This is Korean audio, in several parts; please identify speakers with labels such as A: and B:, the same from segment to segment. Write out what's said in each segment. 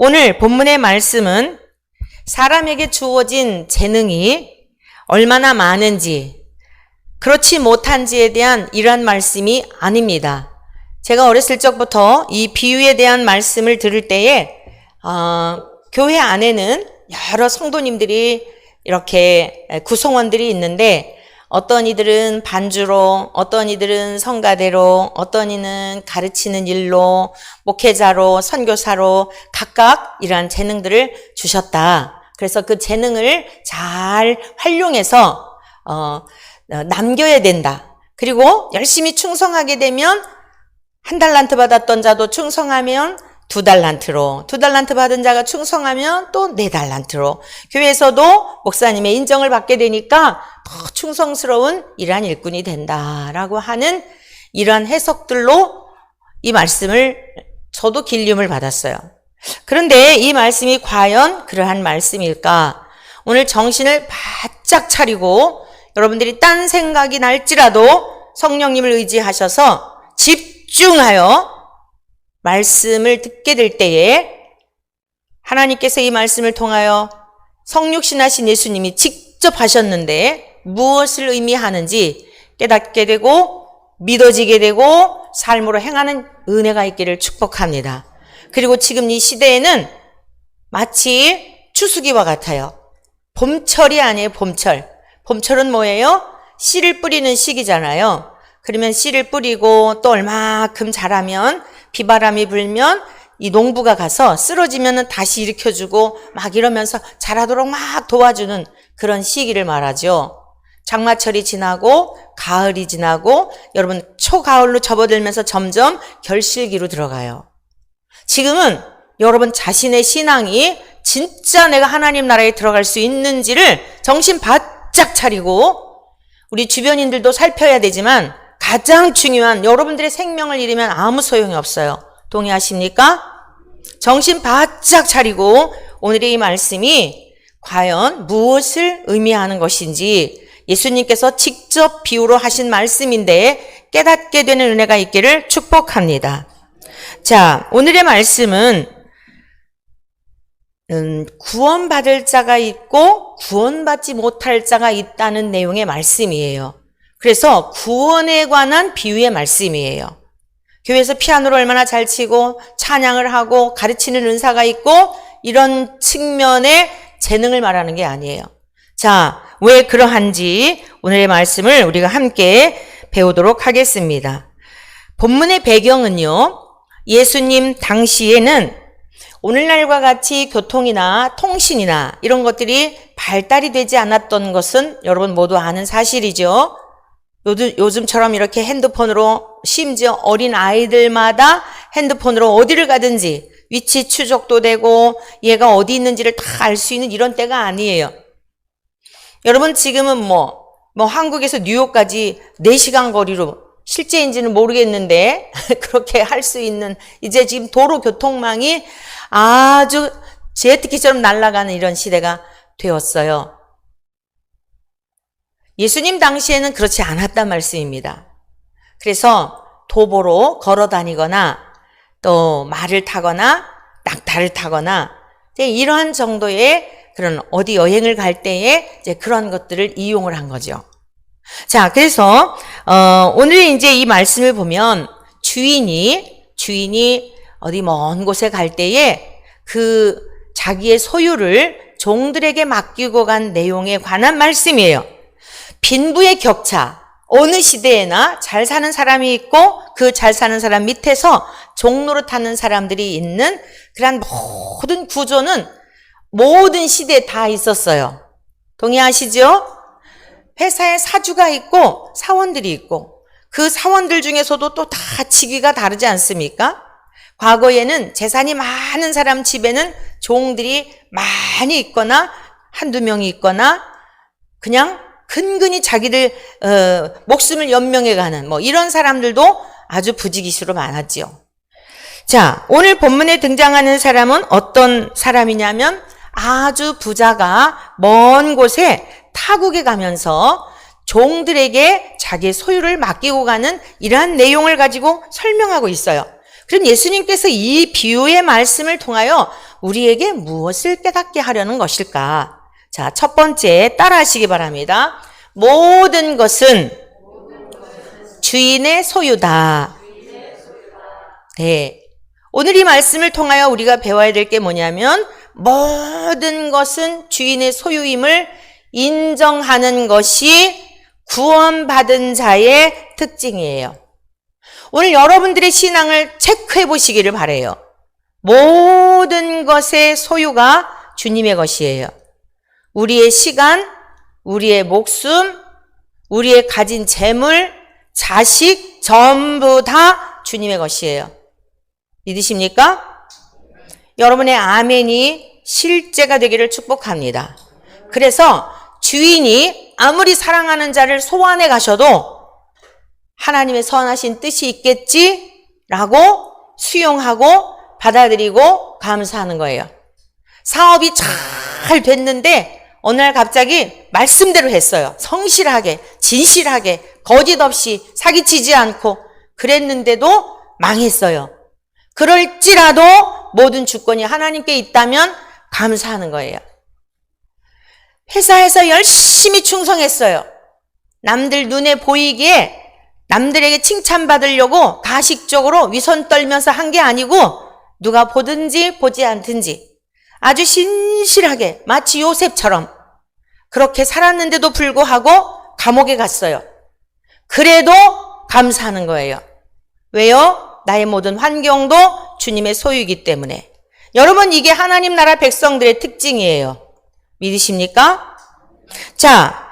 A: 오늘 본문의 말씀은 사람에게 주어진 재능이 얼마나 많은지, 그렇지 못한지에 대한 이러한 말씀이 아닙니다. 제가 어렸을 적부터 이 비유에 대한 말씀을 들을 때에 교회 안에는 여러 성도님들이 이렇게 구성원들이 있는데, 어떤 이들은 반주로, 어떤 이들은 성가대로, 어떤 이는 가르치는 일로, 목회자로, 선교사로 각각 이러한 재능들을 주셨다. 그래서 그 재능을 잘 활용해서 남겨야 된다. 그리고 열심히 충성하게 되면 1달란트 받았던 자도 충성하면 2달란트로, 2달란트 받은 자가 충성하면 또 4달란트로, 교회에서도 목사님의 인정을 받게 되니까 더 충성스러운 이러한 일꾼이 된다라고 하는 이러한 해석들로 이 말씀을 저도 길림을 받았어요. 그런데 이 말씀이 과연 그러한 말씀일까? 오늘 정신을 바짝 차리고 여러분들이 딴 생각이 날지라도 성령님을 의지하셔서 집중하여 말씀을 듣게 될 때에 하나님께서 이 말씀을 통하여 성육신하신 예수님이 직접 하셨는데 무엇을 의미하는지 깨닫게 되고 믿어지게 되고 삶으로 행하는 은혜가 있기를 축복합니다. 그리고 지금 이 시대에는 마치 추수기와 같아요. 봄철이 아니에요. 봄철은 뭐예요? 씨를 뿌리는 시기잖아요. 그러면 씨를 뿌리고 또 얼마큼 자라면 비바람이 불면 이 농부가 가서 쓰러지면 다시 일으켜주고 막 이러면서 자라도록 막 도와주는 그런 시기를 말하죠. 장마철이 지나고 가을이 지나고 여러분 초가을로 접어들면서 점점 결실기로 들어가요. 지금은 여러분 자신의 신앙이 진짜 내가 하나님 나라에 들어갈 수 있는지를 정신 바짝 차리고 우리 주변인들도 살펴야 되지만 가장 중요한 여러분들의 생명을 잃으면 아무 소용이 없어요. 동의하십니까? 정신 바짝 차리고 오늘의 이 말씀이 과연 무엇을 의미하는 것인지 예수님께서 직접 비유로 하신 말씀인데 깨닫게 되는 은혜가 있기를 축복합니다. 자, 오늘의 말씀은 구원받을 자가 있고 구원받지 못할 자가 있다는 내용의 말씀이에요. 그래서 구원에 관한 비유의 말씀이에요. 교회에서 피아노를 얼마나 잘 치고 찬양을 하고 가르치는 은사가 있고 이런 측면의 재능을 말하는 게 아니에요. 자, 왜 그러한지 오늘의 말씀을 우리가 함께 배우도록 하겠습니다. 본문의 배경은요, 예수님 당시에는 오늘날과 같이 교통이나 통신이나 이런 것들이 발달이 되지 않았던 것은 여러분 모두 아는 사실이죠. 요즘처럼 이렇게 핸드폰으로 심지어 어린 아이들마다 핸드폰으로 어디를 가든지 위치 추적도 되고 얘가 어디 있는지를 다 알 수 있는 이런 때가 아니에요. 여러분 지금은 뭐 한국에서 뉴욕까지 4시간 거리로 실제인지는 모르겠는데 그렇게 할 수 있는 이제 지금 도로 교통망이 아주 제트기처럼 날아가는 이런 시대가 되었어요. 예수님 당시에는 그렇지 않았단 말씀입니다. 그래서 도보로 걸어 다니거나 또 말을 타거나 낙타를 타거나 이러한 정도의 그런 어디 여행을 갈 때에 이제 그런 것들을 이용을 한 거죠. 자, 그래서 오늘 이제 이 말씀을 보면 주인이 어디 먼 곳에 갈 때에 그 자기의 소유를 종들에게 맡기고 간 내용에 관한 말씀이에요. 빈부의 격차, 어느 시대에나 잘 사는 사람이 있고 그 잘 사는 사람 밑에서 종노릇하는 사람들이 있는 그런 모든 구조는 모든 시대에 다 있었어요. 동의하시죠? 회사에 사주가 있고 사원들이 있고 그 사원들 중에서도 또 다 직위가 다르지 않습니까? 과거에는 재산이 많은 사람 집에는 종들이 많이 있거나 한두 명이 있거나 그냥 근근히 자기들 목숨을 연명해 가는 이런 사람들도 아주 부지기수로 많았지요. 자, 오늘 본문에 등장하는 사람은 어떤 사람이냐면 아주 부자가 먼 곳에 타국에 가면서 종들에게 자기의 소유를 맡기고 가는 이러한 내용을 가지고 설명하고 있어요. 그럼 예수님께서 이 비유의 말씀을 통하여 우리에게 무엇을 깨닫게 하려는 것일까? 자, 첫 번째 따라하시기 바랍니다. 모든 것은 주인의 소유다. 네. 오늘 이 말씀을 통하여 우리가 배워야 될 게 뭐냐면 모든 것은 주인의 소유임을 인정하는 것이 구원받은 자의 특징이에요. 오늘 여러분들의 신앙을 체크해 보시기를 바라요. 모든 것의 소유가 주님의 것이에요. 우리의 시간, 우리의 목숨, 우리의 가진 재물, 자식 전부 다 주님의 것이에요. 믿으십니까? 여러분의 아멘이 실제가 되기를 축복합니다. 그래서 주인이 아무리 사랑하는 자를 소환해 가셔도 하나님의 선하신 뜻이 있겠지라고 수용하고 받아들이고 감사하는 거예요. 사업이 잘 됐는데 어느 날 갑자기 말씀대로 했어요. 성실하게, 진실하게, 거짓 없이 사기치지 않고 그랬는데도 망했어요. 그럴지라도 모든 주권이 하나님께 있다면 감사하는 거예요. 회사에서 열심히 충성했어요. 남들 눈에 보이기에 남들에게 칭찬받으려고 가식적으로 위선 떨면서 한 게 아니고 누가 보든지 보지 않든지 아주 신실하게 마치 요셉처럼 그렇게 살았는데도 불구하고 감옥에 갔어요. 그래도 감사하는 거예요. 왜요? 나의 모든 환경도 주님의 소유이기 때문에. 여러분, 이게 하나님 나라 백성들의 특징이에요. 믿으십니까? 자,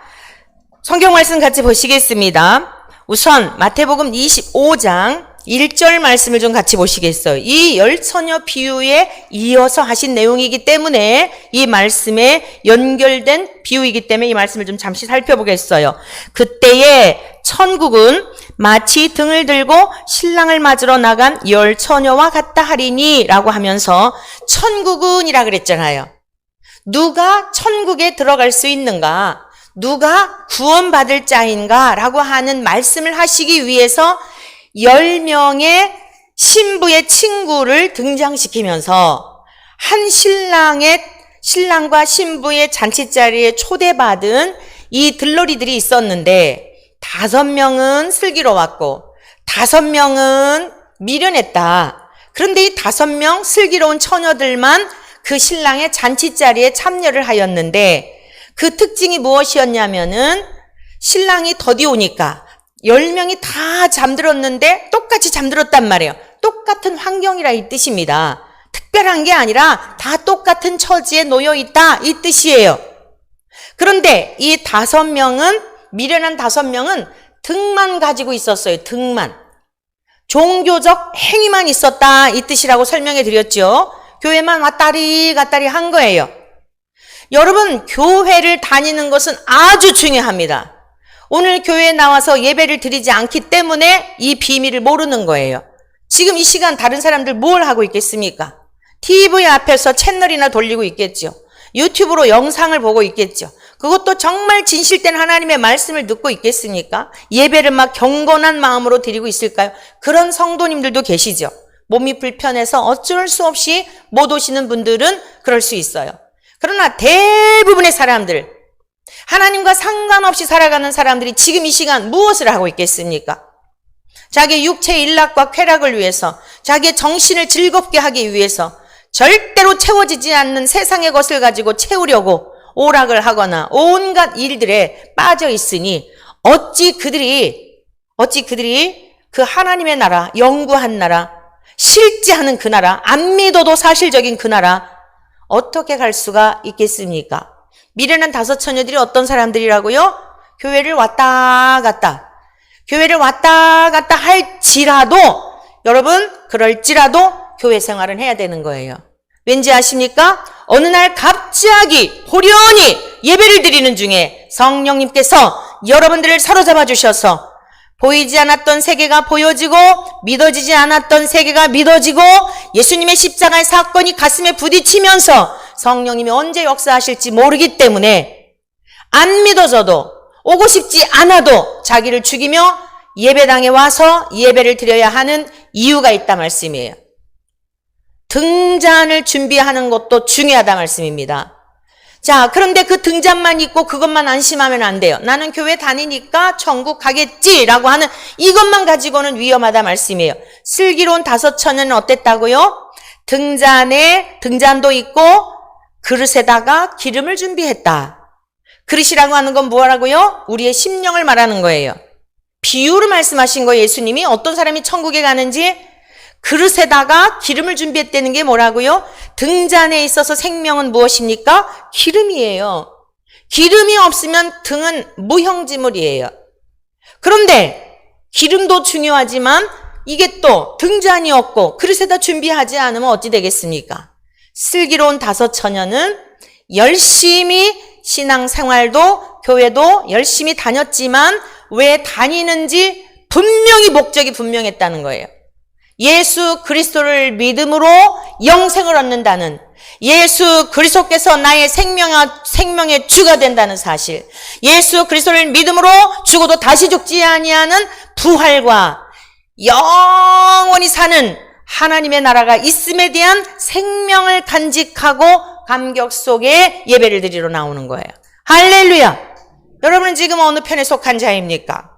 A: 성경 말씀 같이 보시겠습니다. 우선 마태복음 25장 1절 말씀을 좀 같이 보시겠어요. 이 열처녀 비유에 이어서 하신 내용이기 때문에 이 말씀에 연결된 비유이기 때문에 이 말씀을 좀 잠시 살펴보겠어요. 그때에 천국은 마치 등을 들고 신랑을 맞으러 나간 열처녀와 같다 하리니 라고 하면서 천국은이라 그랬잖아요. 누가 천국에 들어갈 수 있는가? 누가 구원받을 자인가? 라고 하는 말씀을 하시기 위해서 10명의 신부의 친구를 등장시키면서 한 신랑과 신부의 잔치자리에 초대받은 이 들러리들이 있었는데 5명은 슬기로웠고 5명은 미련했다. 그런데 이 5명 슬기로운 처녀들만 그 신랑의 잔치자리에 참여를 하였는데 그 특징이 무엇이었냐면은 신랑이 더디 오니까 10명이 다 잠들었는데 똑같이 잠들었단 말이에요. 똑같은 환경이라 이 뜻입니다. 특별한 게 아니라 다 똑같은 처지에 놓여 있다 이 뜻이에요. 그런데 이 5명은 미련한 5명은 등만 가지고 있었어요. 등만. 종교적 행위만 있었다 이 뜻이라고 설명해 드렸죠. 교회만 왔다리 갔다리 한 거예요. 여러분, 교회를 다니는 것은 아주 중요합니다. 오늘 교회에 나와서 예배를 드리지 않기 때문에 이 비밀을 모르는 거예요. 지금 이 시간 다른 사람들 뭘 하고 있겠습니까? TV 앞에서 채널이나 돌리고 있겠죠. 유튜브로 영상을 보고 있겠죠. 그것도 정말 진실된 하나님의 말씀을 듣고 있겠습니까? 예배를 막 경건한 마음으로 드리고 있을까요? 그런 성도님들도 계시죠. 몸이 불편해서 어쩔 수 없이 못 오시는 분들은 그럴 수 있어요. 그러나 대부분의 사람들, 하나님과 상관없이 살아가는 사람들이 지금 이 시간 무엇을 하고 있겠습니까? 자기의 육체의 일락과 쾌락을 위해서, 자기의 정신을 즐겁게 하기 위해서 절대로 채워지지 않는 세상의 것을 가지고 채우려고 오락을 하거나 온갖 일들에 빠져 있으니 어찌 그들이 그 하나님의 나라, 영구한 나라, 실제하는 그 나라, 안 믿어도 사실적인 그 나라 어떻게 갈 수가 있겠습니까? 미련한 5 처녀들이 어떤 사람들이라고요? 교회를 왔다 갔다 할지라도, 여러분, 그럴지라도 교회 생활은 해야 되는 거예요. 왠지 아십니까? 어느 날 갑자기 호련히 예배를 드리는 중에 성령님께서 여러분들을 사로잡아 주셔서 보이지 않았던 세계가 보여지고 믿어지지 않았던 세계가 믿어지고 예수님의 십자가의 사건이 가슴에 부딪히면서 성령님이 언제 역사하실지 모르기 때문에 안 믿어져도 오고 싶지 않아도 자기를 죽이며 예배당에 와서 예배를 드려야 하는 이유가 있다 말씀이에요. 등잔을 준비하는 것도 중요하다 말씀입니다. 자, 그런데 그 등잔만 있고 그것만 안심하면 안 돼요. 나는 교회 다니니까 천국 가겠지라고 하는 이것만 가지고는 위험하다 말씀이에요. 슬기로운 5처녀는 어땠다고요? 등잔도 있고 그릇에다가 기름을 준비했다. 그릇이라고 하는 건 뭐라고요? 우리의 심령을 말하는 거예요. 비유로 말씀하신 거예요. 예수님이 어떤 사람이 천국에 가는지 그릇에다가 기름을 준비했다는 게 뭐라고요? 등잔에 있어서 생명은 무엇입니까? 기름이에요. 기름이 없으면 등은 무형지물이에요. 그런데 기름도 중요하지만 이게 또 등잔이 없고 그릇에다 준비하지 않으면 어찌 되겠습니까? 슬기로운 5처녀는 열심히 신앙생활도 교회도 열심히 다녔지만 왜 다니는지 분명히 목적이 분명했다는 거예요. 예수 그리스도를 믿음으로 영생을 얻는다는, 예수 그리스도께서 나의 생명의 주가 된다는 사실, 예수 그리스도를 믿음으로 죽어도 다시 죽지 아니하는 부활과 영원히 사는 하나님의 나라가 있음에 대한 생명을 간직하고 감격 속에 예배를 드리러 나오는 거예요. 할렐루야! 여러분은 지금 어느 편에 속한 자입니까?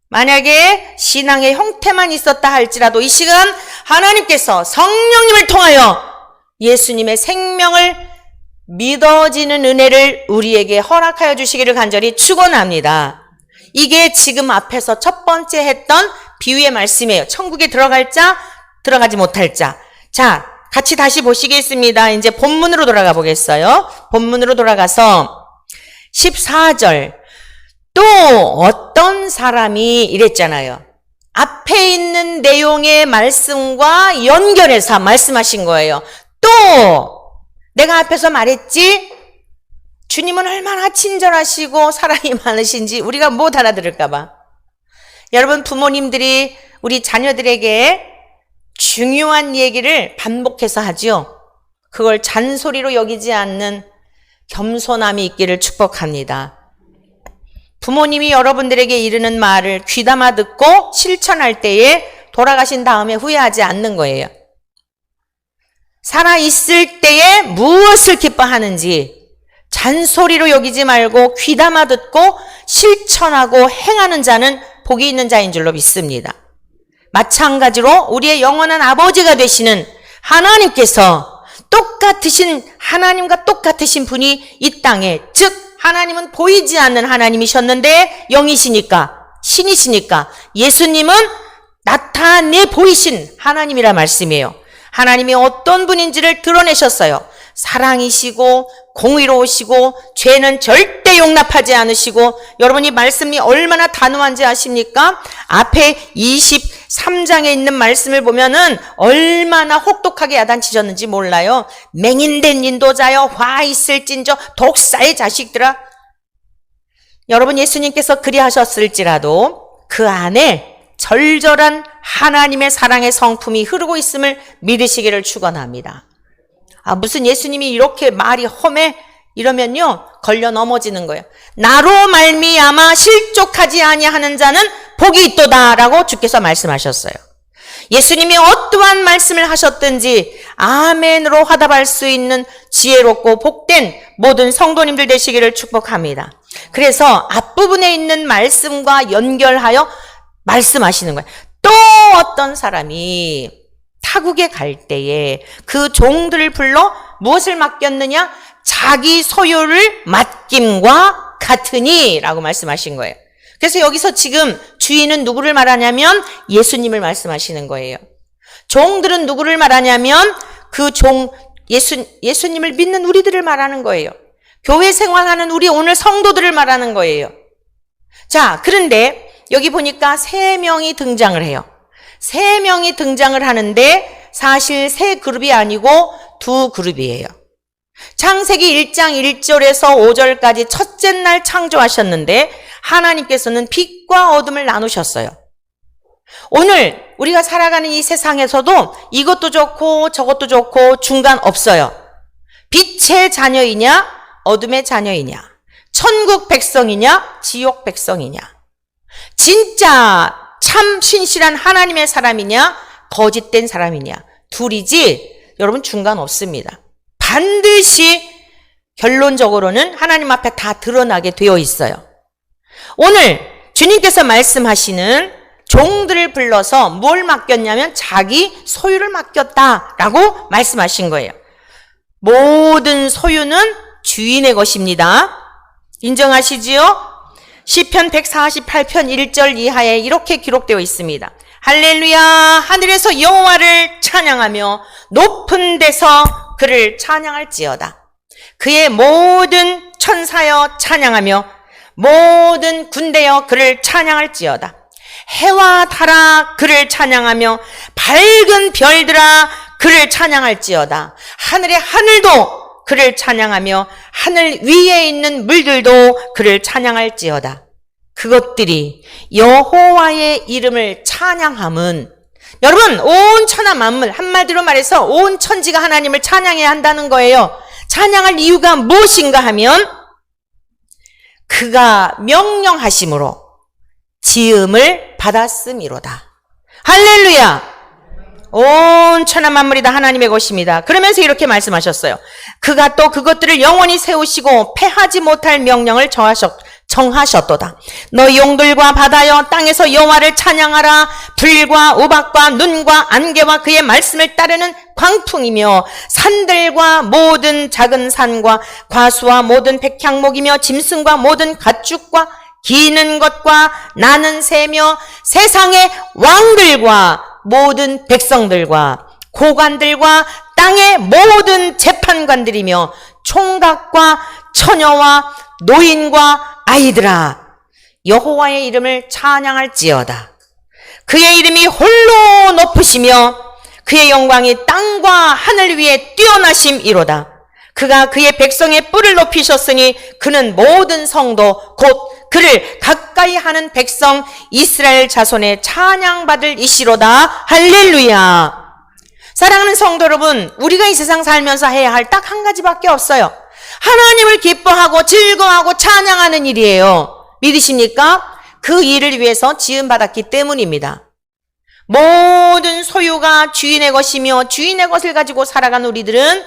A: 만약에 신앙의 형태만 있었다 할지라도 이 시간 하나님께서 성령님을 통하여 예수님의 생명을 믿어지는 은혜를 우리에게 허락하여 주시기를 간절히 축원합니다. 이게 지금 앞에서 첫 번째 했던 비유의 말씀이에요. 천국에 들어갈 자, 들어가지 못할 자. 자, 같이 다시 보시겠습니다. 이제 본문으로 돌아가 보겠어요. 본문으로 돌아가서 14절. 또 어떤 사람이 이랬잖아요. 앞에 있는 내용의 말씀과 연결해서 말씀하신 거예요. 또 내가 앞에서 말했지? 주님은 얼마나 친절하시고 사랑이 많으신지 우리가 못 알아들을까 봐. 여러분, 부모님들이 우리 자녀들에게 중요한 얘기를 반복해서 하죠. 그걸 잔소리로 여기지 않는 겸손함이 있기를 축복합니다. 부모님이 여러분들에게 이르는 말을 귀담아 듣고 실천할 때에 돌아가신 다음에 후회하지 않는 거예요. 살아있을 때에 무엇을 기뻐하는지 잔소리로 여기지 말고 귀담아 듣고 실천하고 행하는 자는 복이 있는 자인 줄로 믿습니다. 마찬가지로 우리의 영원한 아버지가 되시는 하나님께서 하나님과 똑같으신 분이 이 땅에, 즉 하나님은 보이지 않는 하나님이셨는데 영이시니까, 신이시니까 예수님은 나타내 보이신 하나님이라 말씀이에요. 하나님이 어떤 분인지를 드러내셨어요. 사랑이시고 공의로우시고 죄는 절대 용납하지 않으시고, 여러분이 말씀이 얼마나 단호한지 아십니까? 앞에 23장에 있는 말씀을 보면은 얼마나 혹독하게 야단치셨는지 몰라요. 맹인된 인도자여, 화 있을진저 독사의 자식들아. 여러분, 예수님께서 그리하셨을지라도 그 안에 절절한 하나님의 사랑의 성품이 흐르고 있음을 믿으시기를 축원합니다. 무슨 예수님이 이렇게 말이 험해? 이러면요 걸려 넘어지는 거예요. 나로 말미암아 실족하지 아니하는 자는 복이 있도다라고 주께서 말씀하셨어요. 예수님이 어떠한 말씀을 하셨든지 아멘으로 화답할 수 있는 지혜롭고 복된 모든 성도님들 되시기를 축복합니다. 그래서 앞부분에 있는 말씀과 연결하여 말씀하시는 거예요. 또 어떤 사람이 타국에 갈 때에 그 종들을 불러 무엇을 맡겼느냐? 자기 소유를 맡김과 같으니 라고 말씀하신 거예요. 그래서 여기서 지금 주인은 누구를 말하냐면 예수님을 말씀하시는 거예요. 종들은 누구를 말하냐면 그 예수님을 믿는 우리들을 말하는 거예요. 교회 생활하는 우리 오늘 성도들을 말하는 거예요. 자, 그런데 여기 보니까 3명이 등장을 해요. 3명이 등장을 하는데 사실 3그룹이 아니고 2그룹이에요. 창세기 1장 1절에서 5절까지 첫째 날 창조하셨는데 하나님께서는 빛과 어둠을 나누셨어요. 오늘 우리가 살아가는 이 세상에서도 이것도 좋고 저것도 좋고 중간 없어요. 빛의 자녀이냐 어둠의 자녀이냐, 천국 백성이냐 지옥 백성이냐, 진짜 참 신실한 하나님의 사람이냐 거짓된 사람이냐, 둘이지 여러분 중간 없습니다. 반드시 결론적으로는 하나님 앞에 다 드러나게 되어 있어요. 오늘 주님께서 말씀하시는 종들을 불러서 뭘 맡겼냐면 자기 소유를 맡겼다라고 말씀하신 거예요. 모든 소유는 주인의 것입니다. 인정하시지요? 시편 148편 1절 이하에 이렇게 기록되어 있습니다. 할렐루야, 하늘에서 여호와를 찬양하며 높은 데서 그를 찬양할지어다. 그의 모든 천사여 찬양하며 모든 군대여 그를 찬양할지어다. 해와 달아 그를 찬양하며 밝은 별들아 그를 찬양할지어다. 하늘의 하늘도 그를 찬양하며 하늘 위에 있는 물들도 그를 찬양할지어다. 그것들이 여호와의 이름을 찬양함은, 여러분, 온 천하 만물, 한마디로 말해서 온 천지가 하나님을 찬양해야 한다는 거예요. 찬양할 이유가 무엇인가 하면 그가 명령하심으로 지음을 받았음이로다. 할렐루야! 온 천하 만물이 다 하나님의 것입니다. 그러면서 이렇게 말씀하셨어요. 그가 또 그것들을 영원히 세우시고 패하지 못할 명령을 정하셨도다. 너희 용들과 바다여 땅에서 여호와를 찬양하라. 불과 우박과 눈과 안개와 그의 말씀을 따르는 광풍이며 산들과 모든 작은 산과 과수와 모든 백향목이며 짐승과 모든 가축과 기는 것과 나는 새며 세상의 왕들과 모든 백성들과 고관들과 땅의 모든 재판관들이며 총각과 처녀와 노인과 아이들아, 여호와의 이름을 찬양할지어다. 그의 이름이 홀로 높으시며 그의 영광이 땅과 하늘 위에 뛰어나심이로다. 그가 그의 백성의 뿔을 높이셨으니 그는 모든 성도 곧 그를 가까이 하는 백성 이스라엘 자손의 찬양받을 이시로다. 할렐루야. 사랑하는 성도 여러분, 우리가 이 세상 살면서 해야 할 딱 한 가지밖에 없어요. 하나님을 기뻐하고 즐거워하고 찬양하는 일이에요. 믿으십니까? 그 일을 위해서 지음받았기 때문입니다. 모든 소유가 주인의 것이며 주인의 것을 가지고 살아간 우리들은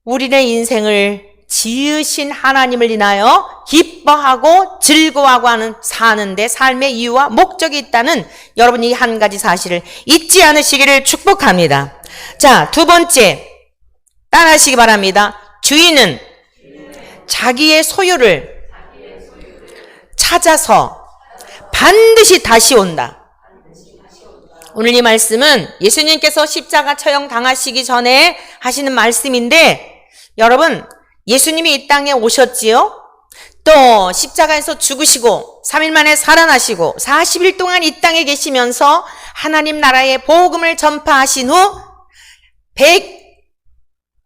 A: 우리의 인생을 지으신 하나님을 인하여 기뻐하고 즐거워하고 사는데 삶의 이유와 목적이 있다는 여러분 이 한 가지 사실을 잊지 않으시기를 축복합니다. 자, 두 번째 따라하시기 바랍니다. 주인은 자기의 소유를 찾아서 반드시 다시 온다. 오늘 이 말씀은 예수님께서 십자가 처형 당하시기 전에 하시는 말씀인데, 여러분, 예수님이 이 땅에 오셨지요? 또 십자가에서 죽으시고 3일 만에 살아나시고 40일 동안 이 땅에 계시면서 하나님 나라의 복음을 전파하신 후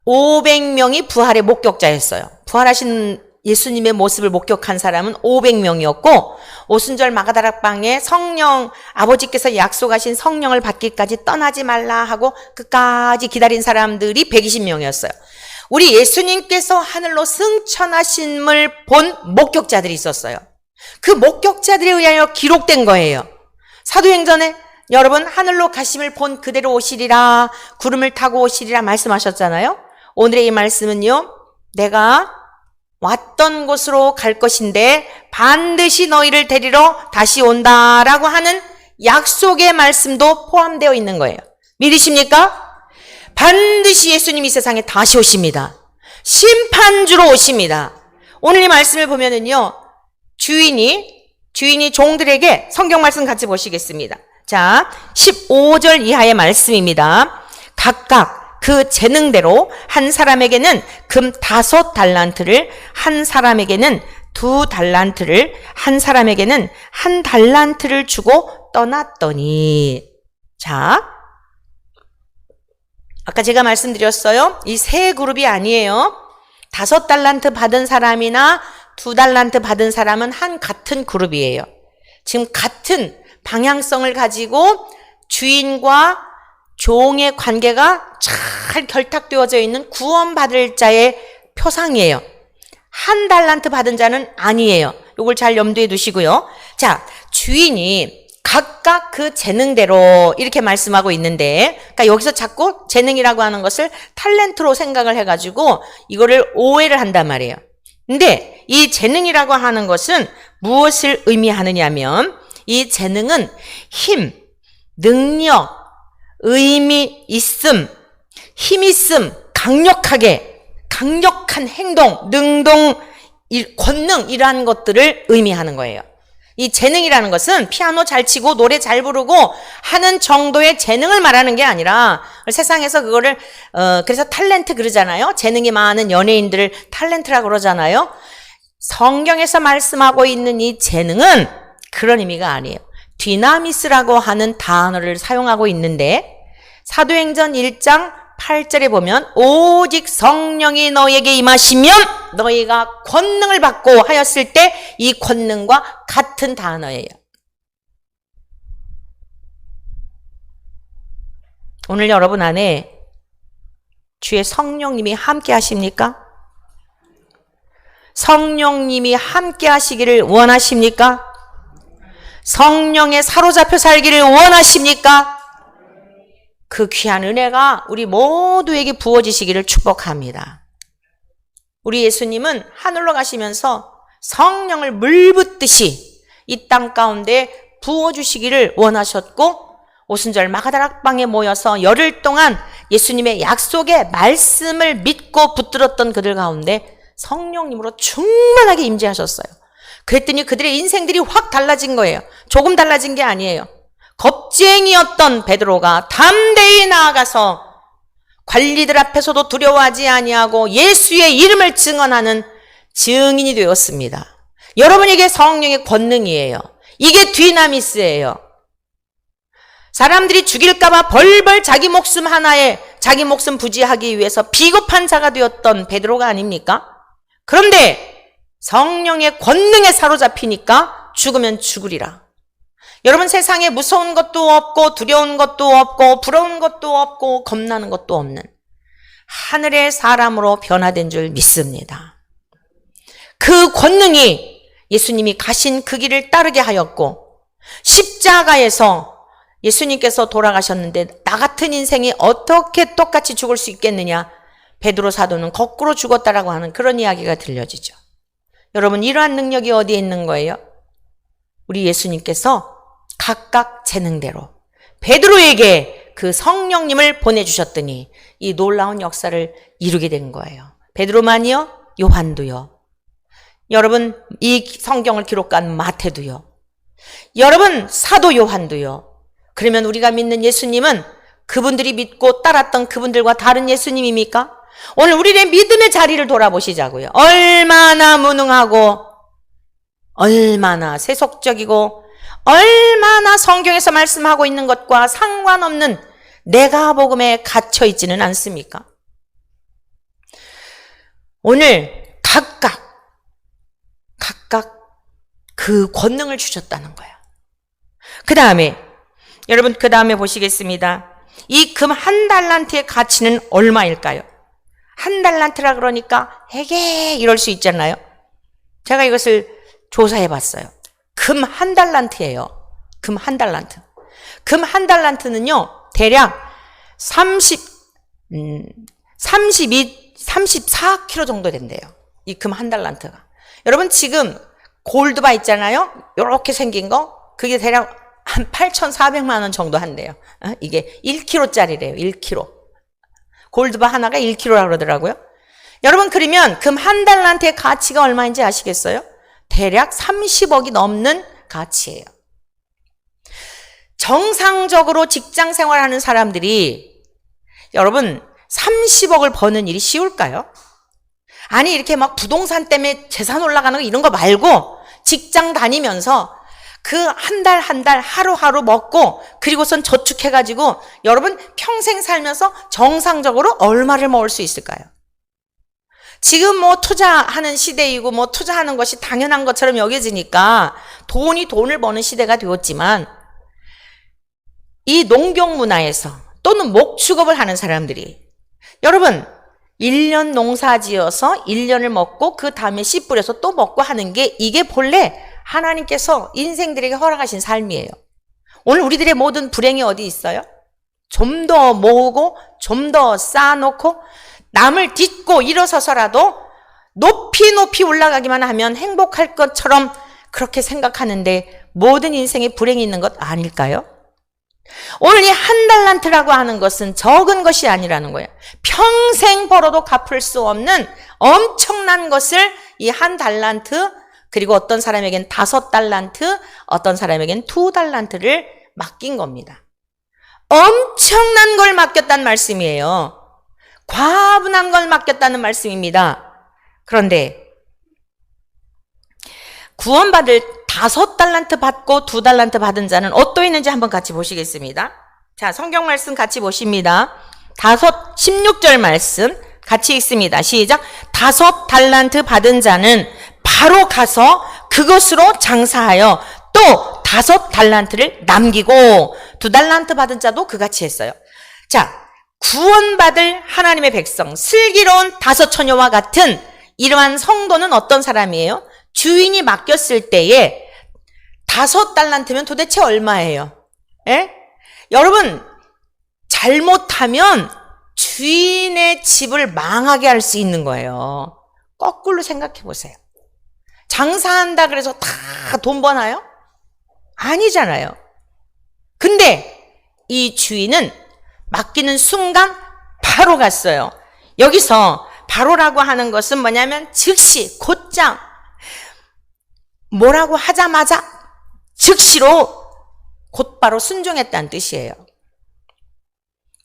A: 500명이 부활의 목격자였어요. 부활하신 예수님의 모습을 목격한 사람은 500명이었고 오순절 마가다락방에 성령, 아버지께서 약속하신 성령을 받기까지 떠나지 말라 하고 끝까지 기다린 사람들이 120명이었어요. 우리 예수님께서 하늘로 승천하심을 본 목격자들이 있었어요. 그 목격자들에 의하여 기록된 거예요. 사도행전에 여러분 하늘로 가심을 본 그대로 오시리라, 구름을 타고 오시리라 말씀하셨잖아요. 오늘의 이 말씀은요, 내가 왔던 곳으로 갈 것인데 반드시 너희를 데리러 다시 온다라고 하는 약속의 말씀도 포함되어 있는 거예요. 믿으십니까? 반드시 예수님이 세상에 다시 오십니다. 심판주로 오십니다. 오늘 이 말씀을 보면은요, 주인이 종들에게 성경 말씀 같이 보시겠습니다. 자, 15절 이하의 말씀입니다. 각각 그 재능대로 한 사람에게는 금 5달란트를, 한 사람에게는 2달란트를, 한 사람에게는 1달란트를 주고 떠났더니, 자, 아까 제가 말씀드렸어요. 이 세 그룹이 아니에요. 5달란트 받은 사람이나 2달란트 받은 사람은 한 같은 그룹이에요. 지금 같은 방향성을 가지고 주인과 종의 관계가 잘 결탁되어져 있는 구원받을 자의 표상이에요. 1달란트 받은 자는 아니에요. 이걸 잘 염두에 두시고요. 자, 주인이 각각 그 재능대로 이렇게 말씀하고 있는데, 그러니까 여기서 자꾸 재능이라고 하는 것을 탤런트로 생각을 해가지고 이거를 오해를 한단 말이에요. 근데 이 재능이라고 하는 것은 무엇을 의미하느냐면, 이 재능은 힘, 능력, 의미 있음, 힘 있음, 강력한 행동, 능동, 권능 이러한 것들을 의미하는 거예요. 이 재능이라는 것은 피아노 잘 치고 노래 잘 부르고 하는 정도의 재능을 말하는 게 아니라, 세상에서 그거를 그래서 탤런트 그러잖아요. 재능이 많은 연예인들을 탤런트라고 그러잖아요. 성경에서 말씀하고 있는 이 재능은 그런 의미가 아니에요. 디나미스라고 하는 단어를 사용하고 있는데, 사도행전 1장 8절에 보면 오직 성령이 너에게 임하시면 너희가 권능을 받고 하였을 때, 이 권능과 같은 단어예요. 오늘 여러분 안에 주의 성령님이 함께 하십니까? 성령님이 함께 하시기를 원하십니까? 성령에 사로잡혀 살기를 원하십니까? 그 귀한 은혜가 우리 모두에게 부어지시기를 축복합니다. 우리 예수님은 하늘로 가시면서 성령을 물붓듯이 이 땅 가운데 부어주시기를 원하셨고, 오순절 마가다락방에 모여서 열흘 동안 예수님의 약속의 말씀을 믿고 붙들었던 그들 가운데 성령님으로 충만하게 임재하셨어요. 그랬더니 그들의 인생들이 확 달라진 거예요. 조금 달라진 게 아니에요. 겁쟁이였던 베드로가 담대히 나아가서 관리들 앞에서도 두려워하지 아니하고 예수의 이름을 증언하는 증인이 되었습니다. 여러분에게 성령의 권능이에요. 이게 디나미스예요. 사람들이 죽일까봐 벌벌 자기 목숨 하나에 자기 목숨 부지하기 위해서 비겁한 자가 되었던 베드로가 아닙니까? 그런데 성령의 권능에 사로잡히니까 죽으면 죽으리라. 여러분, 세상에 무서운 것도 없고 두려운 것도 없고 부러운 것도 없고 겁나는 것도 없는 하늘의 사람으로 변화된 줄 믿습니다. 그 권능이 예수님이 가신 그 길을 따르게 하였고, 십자가에서 예수님께서 돌아가셨는데 나 같은 인생이 어떻게 똑같이 죽을 수 있겠느냐, 베드로 사도는 거꾸로 죽었다라고 하는 그런 이야기가 들려지죠. 여러분, 이러한 능력이 어디에 있는 거예요? 우리 예수님께서 각각 재능대로 베드로에게 그 성령님을 보내주셨더니 이 놀라운 역사를 이루게 된 거예요. 베드로만이요? 요한도요. 여러분, 이 성경을 기록한 마태도요. 여러분, 사도 요한도요. 그러면 우리가 믿는 예수님은 그분들이 믿고 따랐던 그분들과 다른 예수님입니까? 오늘 우리의 믿음의 자리를 돌아보시자고요. 얼마나 무능하고 얼마나 세속적이고 얼마나 성경에서 말씀하고 있는 것과 상관없는 내가복음에 갇혀 있지는 않습니까? 오늘 각각 그 권능을 주셨다는 거예요. 그 다음에 여러분, 그 다음에 보시겠습니다. 이 금 한 달란트의 가치는 얼마일까요? 한 달란트라 그러니까 에게 이럴 수 있잖아요. 제가 이것을 조사해 봤어요. 금 한 달란트예요. 금 한 달란트. 금 한 달란트는요, 대략 34kg 정도 된대요. 이 금 한 달란트가. 여러분, 지금 골드바 있잖아요. 이렇게 생긴 거. 그게 대략 한 8,400만 원 정도 한대요. 이게 1kg짜리래요. 1kg. 골드바 하나가 1kg라고 그러더라고요. 여러분, 그러면 금 한 달란트의 가치가 얼마인지 아시겠어요? 대략 30억이 넘는 가치예요. 정상적으로 직장 생활하는 사람들이 여러분 30억을 버는 일이 쉬울까요? 아니, 이렇게 막 부동산 때문에 재산 올라가는 거 이런 거 말고 직장 다니면서 그 한 달 한 달 하루하루 먹고 그리고선 저축해가지고 여러분 평생 살면서 정상적으로 얼마를 모을 수 있을까요? 지금 뭐 투자하는 시대이고 뭐 투자하는 것이 당연한 것처럼 여겨지니까 돈이 돈을 버는 시대가 되었지만, 이 농경 문화에서 또는 목축업을 하는 사람들이 여러분 1년 농사 지어서 1년을 먹고 그 다음에 씨 뿌려서 또 먹고 하는 게, 이게 본래 하나님께서 인생들에게 허락하신 삶이에요. 오늘 우리들의 모든 불행이 어디 있어요? 좀 더 모으고 좀 더 쌓아놓고 남을 딛고 일어서서라도 높이 높이 올라가기만 하면 행복할 것처럼 그렇게 생각하는데 모든 인생에 불행이 있는 것 아닐까요? 오늘 이 한 달란트라고 하는 것은 적은 것이 아니라는 거예요. 평생 벌어도 갚을 수 없는 엄청난 것을 이 한 달란트, 그리고 어떤 사람에겐 5달란트, 어떤 사람에겐 2달란트를 맡긴 겁니다. 엄청난 걸 맡겼다는 말씀이에요. 과분한 걸 맡겼다는 말씀입니다. 그런데 구원받을 5달란트 받고 2달란트 받은 자는 어떠했는지 한번 같이 보시겠습니다. 자, 성경 말씀 같이 보십니다. 16절 말씀 같이 읽습니다. 시작. 5달란트 받은 자는 바로 가서 그것으로 장사하여 또 5달란트를 남기고 2달란트 받은 자도 그같이 했어요. 자, 구원받을 하나님의 백성, 슬기로운 5 처녀와 같은 이러한 성도는 어떤 사람이에요? 주인이 맡겼을 때에 5달란트면 도대체 얼마예요? 예? 여러분, 잘못하면 주인의 집을 망하게 할 수 있는 거예요. 거꾸로 생각해 보세요. 장사한다 그래서 다 돈 버나요? 아니잖아요. 근데 이 주인은 맡기는 순간 바로 갔어요. 여기서 바로라고 하는 것은 뭐냐면 즉시, 곧장, 뭐라고 하자마자 즉시로 곧바로 순종했다는 뜻이에요.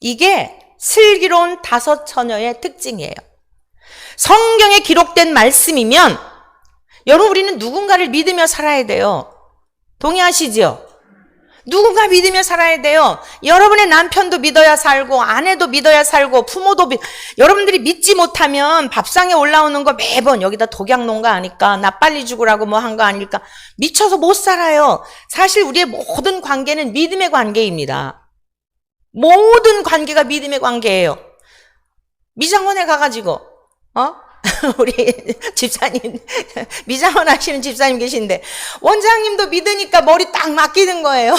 A: 이게 슬기로운 5 처녀의 특징이에요. 성경에 기록된 말씀이면 여러분, 우리는 누군가를 믿으며 살아야 돼요. 동의하시죠? 누군가 믿으며 살아야 돼요. 여러분의 남편도 믿어야 살고, 아내도 믿어야 살고, 부모도 여러분들이 믿지 못하면 밥상에 올라오는 거 매번 여기다 독약 놓은 거 아닐까, 나 빨리 죽으라고 뭐 한 거 아닐까, 미쳐서 못 살아요. 사실 우리의 모든 관계는 믿음의 관계입니다. 모든 관계가 믿음의 관계예요. 미장원에 가가지고 우리 집사님, 미장원 하시는 집사님 계신데 원장님도 믿으니까 머리 딱 맡기는 거예요.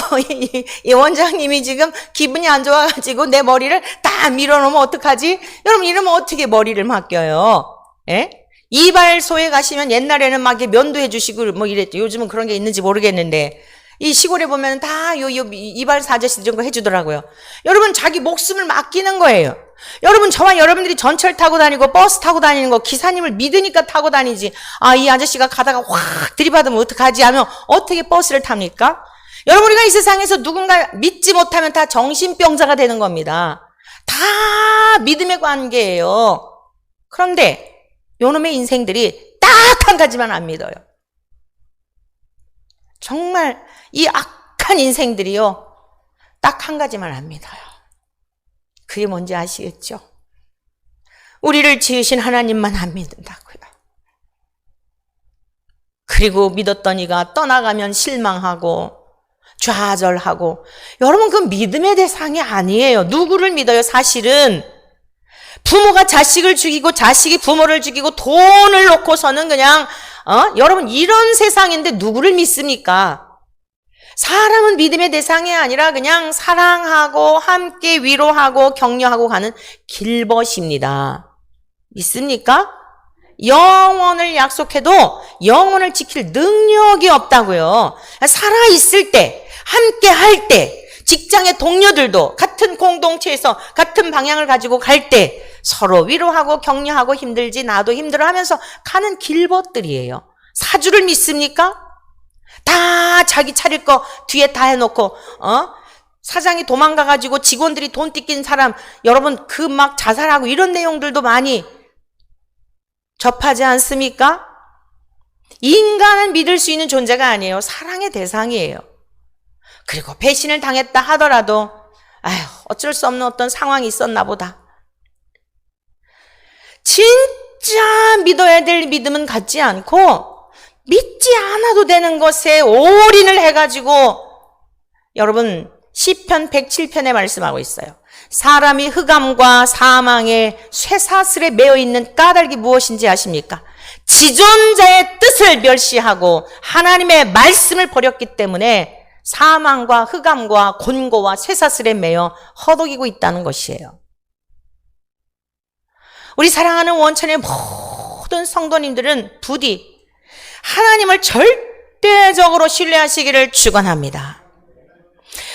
A: 이 원장님이 지금 기분이 안 좋아가지고 내 머리를 딱 밀어놓으면 어떡하지? 여러분, 이러면 어떻게 머리를 맡겨요? 예? 이발소에 가시면 옛날에는 막 면도해 주시고 뭐 이랬죠. 요즘은 그런 게 있는지 모르겠는데 이 시골에 보면 다 이발사 아저씨 이런 거 해주더라고요. 여러분, 자기 목숨을 맡기는 거예요. 여러분, 저와 여러분들이 전철 타고 다니고 버스 타고 다니는 거 기사님을 믿으니까 타고 다니지. 아, 이 아저씨가 가다가 확 들이받으면 어떡하지 하면 어떻게 버스를 탑니까? 여러분, 우리가 이 세상에서 누군가 믿지 못하면 다 정신병자가 되는 겁니다. 다 믿음의 관계예요. 그런데 요놈의 인생들이 딱 한 가지만 안 믿어요. 정말 이 악한 인생들이요, 딱 한 가지만 안 믿어요. 그게 뭔지 아시겠죠? 우리를 지으신 하나님만 안 믿는다고요. 그리고 믿었던 이가 떠나가면 실망하고 좌절하고, 여러분, 그 믿음의 대상이 아니에요. 누구를 믿어요? 사실은 부모가 자식을 죽이고 자식이 부모를 죽이고 돈을 놓고서는 그냥 여러분, 이런 세상인데 누구를 믿습니까? 사람은 믿음의 대상이 아니라 그냥 사랑하고 함께 위로하고 격려하고 가는 길벗입니다. 믿습니까? 영원을 약속해도 영원을 지킬 능력이 없다고요. 살아있을 때, 함께 할 때, 직장의 동료들도 같은 공동체에서 같은 방향을 가지고 갈 때 서로 위로하고 격려하고 힘들지 나도 힘들어하면서 가는 길벗들이에요. 사주를 믿습니까? 다 자기 차릴 거 뒤에 다 해놓고 사장이 도망가가지고 직원들이 돈 뜯긴 사람, 여러분, 그 막 자살하고 이런 내용들도 많이 접하지 않습니까? 인간은 믿을 수 있는 존재가 아니에요. 사랑의 대상이에요. 그리고 배신을 당했다 하더라도 어쩔 수 없는 어떤 상황이 있었나 보다. 진짜 믿어야 될 믿음은 갖지 않고 믿지 않아도 되는 것에 올인을 해가지고, 여러분, 시편 107편에 말씀하고 있어요. 사람이 흑암과 사망의 쇠사슬에 매어 있는 까닭이 무엇인지 아십니까? 지존자의 뜻을 멸시하고 하나님의 말씀을 버렸기 때문에 사망과 흑암과 곤고와 쇠사슬에 매여 허덕이고 있다는 것이에요. 우리 사랑하는 원천의 모든 성도님들은 부디 하나님을 절대적으로 신뢰하시기를 축원합니다.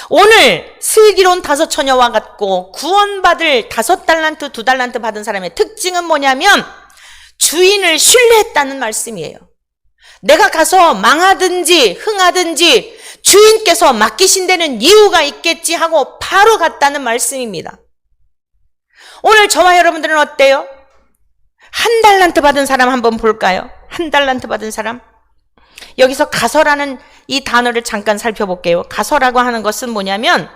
A: 오늘 슬기로운 5처녀와 같고 구원받을 5달란트, 2달란트 받은 사람의 특징은 뭐냐면 주인을 신뢰했다는 말씀이에요. 내가 가서 망하든지 흥하든지 주인께서 맡기신 데는 이유가 있겠지 하고 바로 갔다는 말씀입니다. 오늘 저와 여러분들은 어때요? 1달란트 받은 사람 한번 볼까요? 1달란트 받은 사람. 여기서 가서라는 이 단어를 잠깐 살펴볼게요. 가서라고 하는 것은 뭐냐면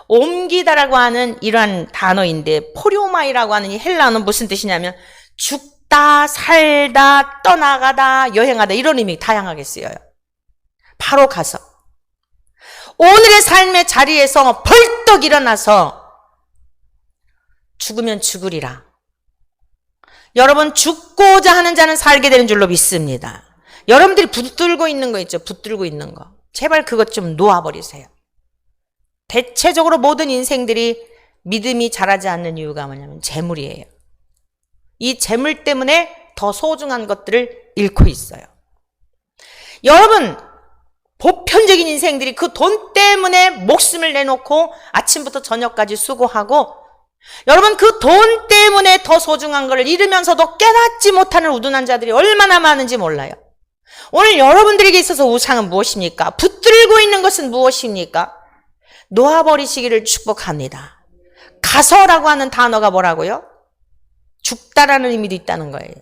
A: 옮기다라고 하는 이러한 단어인데, 포리오마이라고 하는 이 헬라어는 무슨 뜻이냐면 죽다, 살다, 떠나가다, 여행하다, 이런 의미 다양하게 쓰여요. 바로 가서 오늘의 삶의 자리에서 벌떡 일어나서 죽으면 죽으리라. 여러분, 죽고자 하는 자는 살게 되는 줄로 믿습니다. 여러분들이 붙들고 있는 거 있죠? 붙들고 있는 거. 제발 그것 좀 놓아버리세요. 대체적으로 모든 인생들이 믿음이 자라지 않는 이유가 뭐냐면 재물이에요. 이 재물 때문에 더 소중한 것들을 잃고 있어요. 여러분, 보편적인 인생들이 그 돈 때문에 목숨을 내놓고 아침부터 저녁까지 수고하고, 여러분 그 돈 때문에 더 소중한 걸 잃으면서도 깨닫지 못하는 우둔한 자들이 얼마나 많은지 몰라요. 오늘 여러분들에게 있어서 우상은 무엇입니까? 붙들고 있는 것은 무엇입니까? 놓아버리시기를 축복합니다. 가서라고 하는 단어가 뭐라고요? 죽다라는 의미도 있다는 거예요.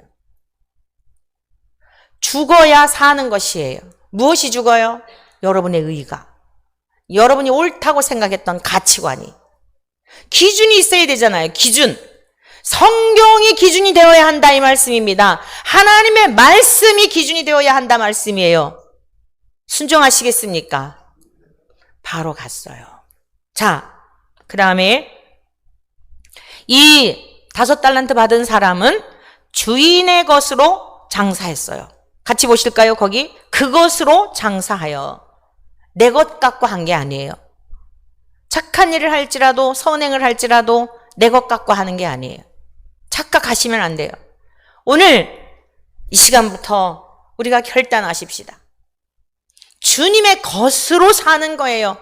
A: 죽어야 사는 것이에요. 무엇이 죽어요? 여러분의 의가, 여러분이 옳다고 생각했던 가치관이. 기준이 있어야 되잖아요. 기준. 성경이 기준이 되어야 한다, 이 말씀입니다. 하나님의 말씀이 기준이 되어야 한다 말씀이에요. 순종하시겠습니까? 바로 갔어요. 자, 그 다음에 이 5달란트 받은 사람은 주인의 것으로 장사했어요. 같이 보실까요? 거기 그것으로 장사하여. 내 것 갖고 한 게 아니에요. 착한 일을 할지라도 선행을 할지라도 내 것 갖고 하는 게 아니에요. 착각하시면 안 돼요. 오늘 이 시간부터 우리가 결단하십시다. 주님의 것으로 사는 거예요.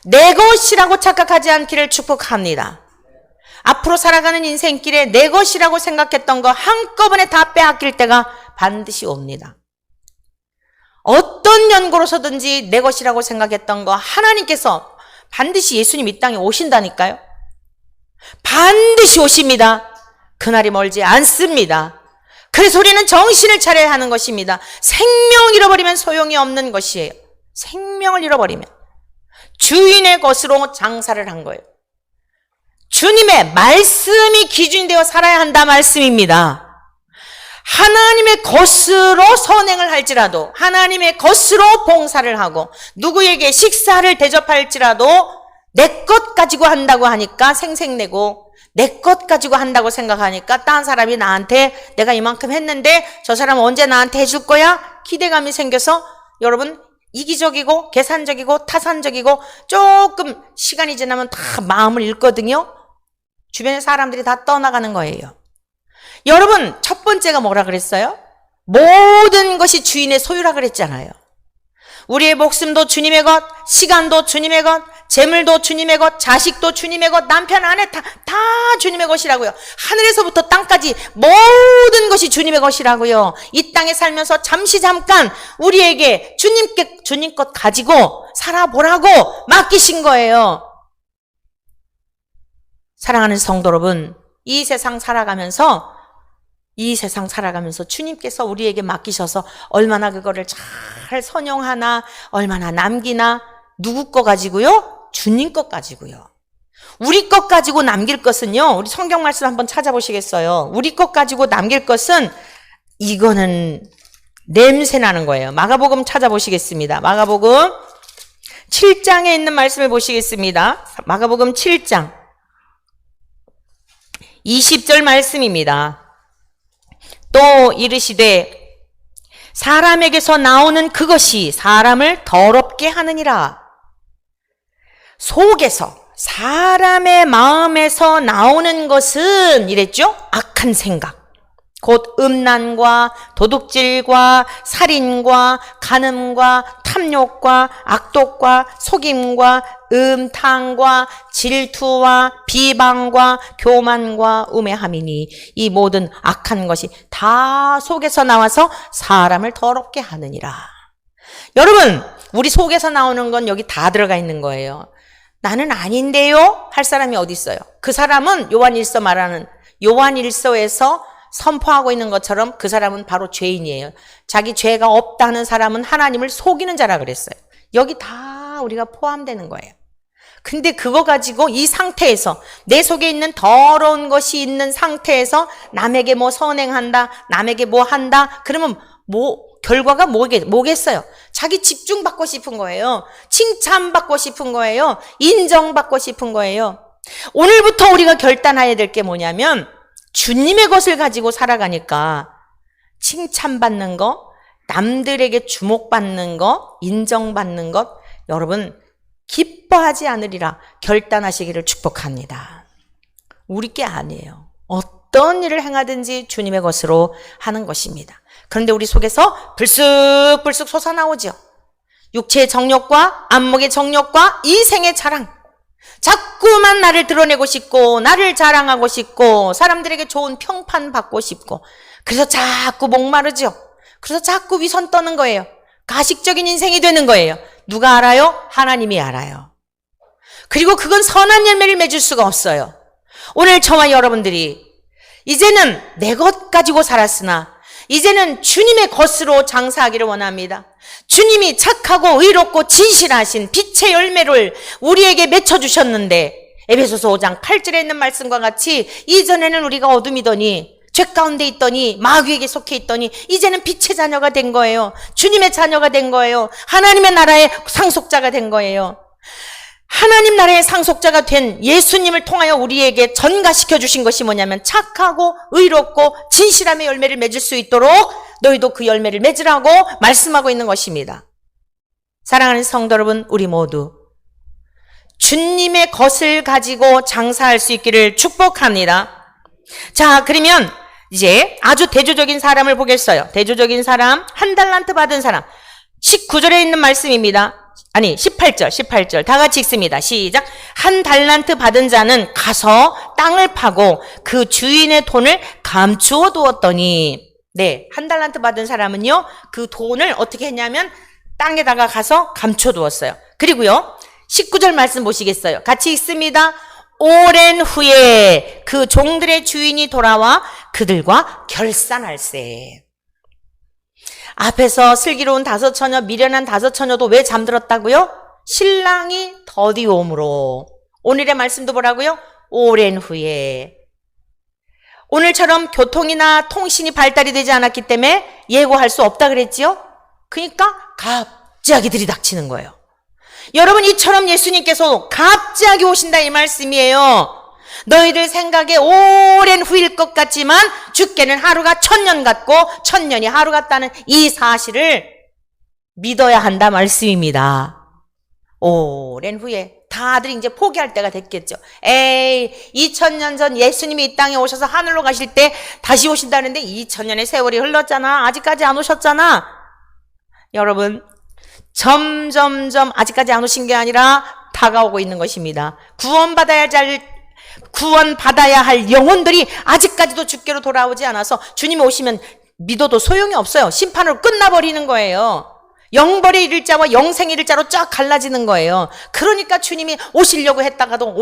A: 내 것이라고 착각하지 않기를 축복합니다. 앞으로 살아가는 인생길에 내 것이라고 생각했던 거 한꺼번에 다 빼앗길 때가 반드시 옵니다. 어떤 연고로서든지 내 것이라고 생각했던 거 하나님께서 반드시, 예수님 이 땅에 오신다니까요. 반드시 오십니다. 그날이 멀지 않습니다. 그래서 우리는 정신을 차려야 하는 것입니다. 생명 잃어버리면 소용이 없는 것이에요. 생명을 잃어버리면. 주인의 것으로 장사를 한 거예요. 주님의 말씀이 기준이 되어 살아야 한다 말씀입니다. 하나님의 것으로 선행을 할지라도, 하나님의 것으로 봉사를 하고, 누구에게 식사를 대접할지라도 내 것 가지고 한다고 하니까 생색내고, 내 것 가지고 한다고 생각하니까 딴 사람이 나한테 내가 이만큼 했는데 저 사람은 언제 나한테 해줄 거야? 기대감이 생겨서 여러분 이기적이고 계산적이고 타산적이고, 조금 시간이 지나면 다 마음을 잃거든요. 주변의 사람들이 다 떠나가는 거예요. 여러분, 첫 번째가 뭐라 그랬어요? 모든 것이 주인의 소유라 그랬잖아요. 우리의 목숨도 주님의 것, 시간도 주님의 것, 재물도 주님의 것, 자식도 주님의 것, 남편 아내 다 주님의 것이라고요. 하늘에서부터 땅까지 모든 것이 주님의 것이라고요. 이 땅에 살면서 잠깐 우리에게 주님 것 가지고 살아보라고 맡기신 거예요. 사랑하는 성도 여러분, 이 세상 살아가면서 주님께서 우리에게 맡기셔서 얼마나 그거를 잘 선용하나, 얼마나 남기나, 누구 거 가지고요? 주님 것 가지고요. 우리 것 가지고 남길 것은요, 우리 성경 말씀 한번 찾아보시겠어요? 우리 것 가지고 남길 것은, 이거는 냄새 나는 거예요. 마가복음 찾아보시겠습니다. 마가복음 7장에 있는 말씀을 보시겠습니다. 마가복음 7장 20절 말씀입니다. 또 이르시되 사람에게서 나오는 그것이 사람을 더럽게 하느니라. 속에서 사람의 마음에서 나오는 것은 이랬죠? 악한 생각. 곧 음란과 도둑질과 살인과 간음과 탐욕과 악독과 속임과 음탕과 질투와 비방과 교만과 우매함이니 이 모든 악한 것이 다 속에서 나와서 사람을 더럽게 하느니라. 여러분, 우리 속에서 나오는 건 여기 다 들어가 있는 거예요. 나는 아닌데요? 할 사람이 어디 있어요? 그 사람은 요한일서 말하는 요한일서에서 선포하고 있는 것처럼 그 사람은 바로 죄인이에요. 자기 죄가 없다는 사람은 하나님을 속이는 자라 그랬어요. 여기 다 우리가 포함되는 거예요. 근데 그거 가지고 이 상태에서 내 속에 있는 더러운 것이 있는 상태에서 남에게 뭐 선행한다, 남에게 뭐 한다, 그러면 결과가 뭐겠어요? 자기 집중받고 싶은 거예요. 칭찬받고 싶은 거예요. 인정받고 싶은 거예요. 오늘부터 우리가 결단해야 될 게 뭐냐면 주님의 것을 가지고 살아가니까 칭찬받는 거, 남들에게 주목받는 거, 인정받는 것, 여러분 기뻐하지 않으리라 결단하시기를 축복합니다. 우리 게 아니에요. 어떤 일을 행하든지 주님의 것으로 하는 것입니다. 그런데 우리 속에서 불쑥불쑥 솟아나오죠. 육체의 정욕과 안목의 정욕과 이생의 자랑, 자꾸만 나를 드러내고 싶고 나를 자랑하고 싶고 사람들에게 좋은 평판 받고 싶고 그래서 자꾸 목마르죠. 그래서 자꾸 위선 떠는 거예요. 가식적인 인생이 되는 거예요. 누가 알아요? 하나님이 알아요. 그리고 그건 선한 열매를 맺을 수가 없어요. 오늘 저와 여러분들이 이제는 내 것 가지고 살았으나 이제는 주님의 것으로 장사하기를 원합니다. 주님이 착하고 의롭고 진실하신 빛의 열매를 우리에게 맺혀주셨는데 에베소서 5장 8절에 있는 말씀과 같이 이전에는 우리가 어둠이더니 죄 가운데 있더니 마귀에게 속해 있더니 이제는 빛의 자녀가 된 거예요. 주님의 자녀가 된 거예요. 하나님의 나라의 상속자가 된 거예요. 하나님 나라의 상속자가 된 예수님을 통하여 우리에게 전가시켜 주신 것이 뭐냐면 착하고 의롭고 진실함의 열매를 맺을 수 있도록 너희도 그 열매를 맺으라고 말씀하고 있는 것입니다. 사랑하는 성도 여러분, 우리 모두 주님의 것을 가지고 장사할 수 있기를 축복합니다. 자, 그러면 이제 아주 대조적인 사람을 보겠어요. 대조적인 사람, 한 달란트 받은 사람. 19절에 있는 말씀입니다. 아니 18절 다 같이 읽습니다. 시작. 한 달란트 받은 자는 가서 땅을 파고 그 주인의 돈을 감추어 두었더니, 네, 한 달란트 받은 사람은요 그 돈을 어떻게 했냐면 땅에다가 가서 감춰 두었어요. 그리고요 19절 말씀 보시겠어요? 같이 읽습니다. 오랜 후에 그 종들의 주인이 돌아와 그들과 결산할세. 앞에서 슬기로운 5처녀, 미련한 5처녀도 왜 잠들었다고요? 신랑이 더디옴으로. 오늘의 말씀도 뭐라고요? 오랜 후에. 오늘처럼 교통이나 통신이 발달이 되지 않았기 때문에 예고할 수 없다 그랬지요? 그러니까 갑자기 들이닥치는 거예요. 여러분, 이처럼 예수님께서 갑자기 오신다 이 말씀이에요. 너희들 생각에 오랜 후일 것 같지만 죽게는 하루가 1000년 같고 1000년이 하루 같다는 이 사실을 믿어야 한다 말씀입니다. 오랜 후에 다들 이제 포기할 때가 됐겠죠. 에이, 2000년 전 예수님이 이 땅에 오셔서 하늘로 가실 때 다시 오신다는데 2000년의 세월이 흘렀잖아. 아직까지 안 오셨잖아. 여러분, 점점점 아직까지 안 오신 게 아니라 다가오고 있는 것입니다. 구원받아야 할 영혼들이 아직까지도 주께로 돌아오지 않아서 주님이 오시면 믿어도 소용이 없어요. 심판으로 끝나버리는 거예요. 영벌에 이를 자와 영생에 이를 자로 쫙 갈라지는 거예요. 그러니까 주님이 오시려고 했다가도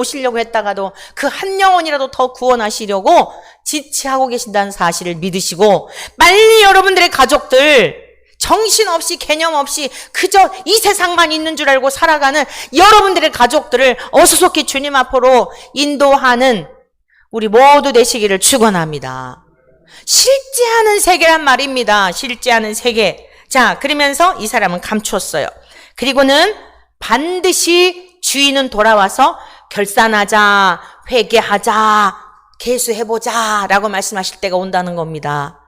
A: 그 한 영혼이라도 더 구원하시려고 지체하고 계신다는 사실을 믿으시고 빨리 여러분들의 가족들 정신없이 개념 없이 그저 이 세상만 있는 줄 알고 살아가는 여러분들의 가족들을 어수속히 주님 앞으로 인도하는 우리 모두 되시기를 축원합니다. 실제하는 세계란 말입니다. 실제하는 세계. 자, 그러면서 이 사람은 감추었어요. 그리고는 반드시 주인은 돌아와서 결산하자, 회개하자, 계수해보자 라고 말씀하실 때가 온다는 겁니다.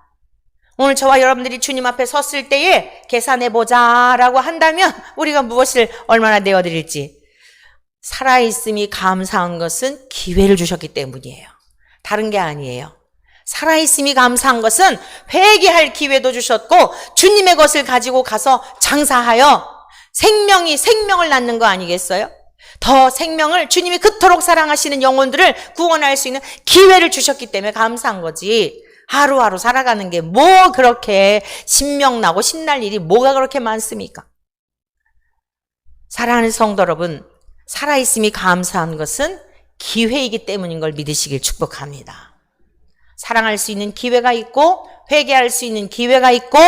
A: 오늘 저와 여러분들이 주님 앞에 섰을 때에 계산해보자 라고 한다면 우리가 무엇을 얼마나 내어드릴지. 살아있음이 감사한 것은 기회를 주셨기 때문이에요. 다른 게 아니에요. 살아있음이 감사한 것은 회개할 기회도 주셨고 주님의 것을 가지고 가서 장사하여 생명을 낳는 거 아니겠어요? 더 생명을 주님이 그토록 사랑하시는 영혼들을 구원할 수 있는 기회를 주셨기 때문에 감사한 거지. 하루하루 살아가는 게 뭐 그렇게 신명나고 신날 일이 뭐가 그렇게 많습니까? 사랑하는 성도 여러분, 살아있음이 감사한 것은 기회이기 때문인 걸 믿으시길 축복합니다. 사랑할 수 있는 기회가 있고 회개할 수 있는 기회가 있고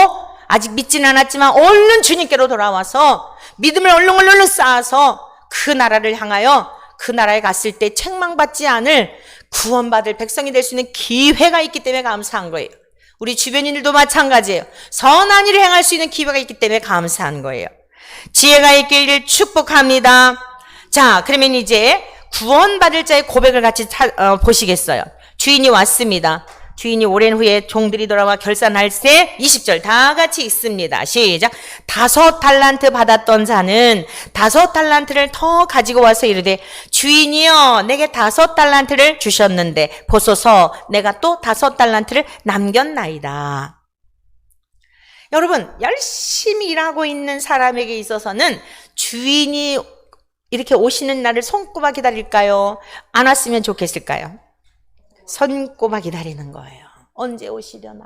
A: 아직 믿지는 않았지만 얼른 주님께로 돌아와서 믿음을 얼른 쌓아서 그 나라를 향하여 그 나라에 갔을 때 책망받지 않을 구원받을 백성이 될 수 있는 기회가 있기 때문에 감사한 거예요. 우리 주변인들도 마찬가지예요. 선한 일을 행할 수 있는 기회가 있기 때문에 감사한 거예요. 지혜가 있기를 축복합니다. 자, 그러면 이제 구원받을 자의 고백을 같이 보시겠어요? 주인이 왔습니다. 주인이 오랜 후에 종들이 돌아와 결산할세 20절 다 같이 읽습니다. 시작. 5 달란트 받았던 자는 5 달란트를 더 가지고 와서 이르되 주인이여 내게 5 달란트를 주셨는데 보소서 내가 또 5 달란트를 남겼나이다. 여러분, 열심히 일하고 있는 사람에게 있어서는 주인이 이렇게 오시는 날을 손꼽아 기다릴까요? 안 왔으면 좋겠을까요? 손꼽아 기다리는 거예요. 언제 오시려나?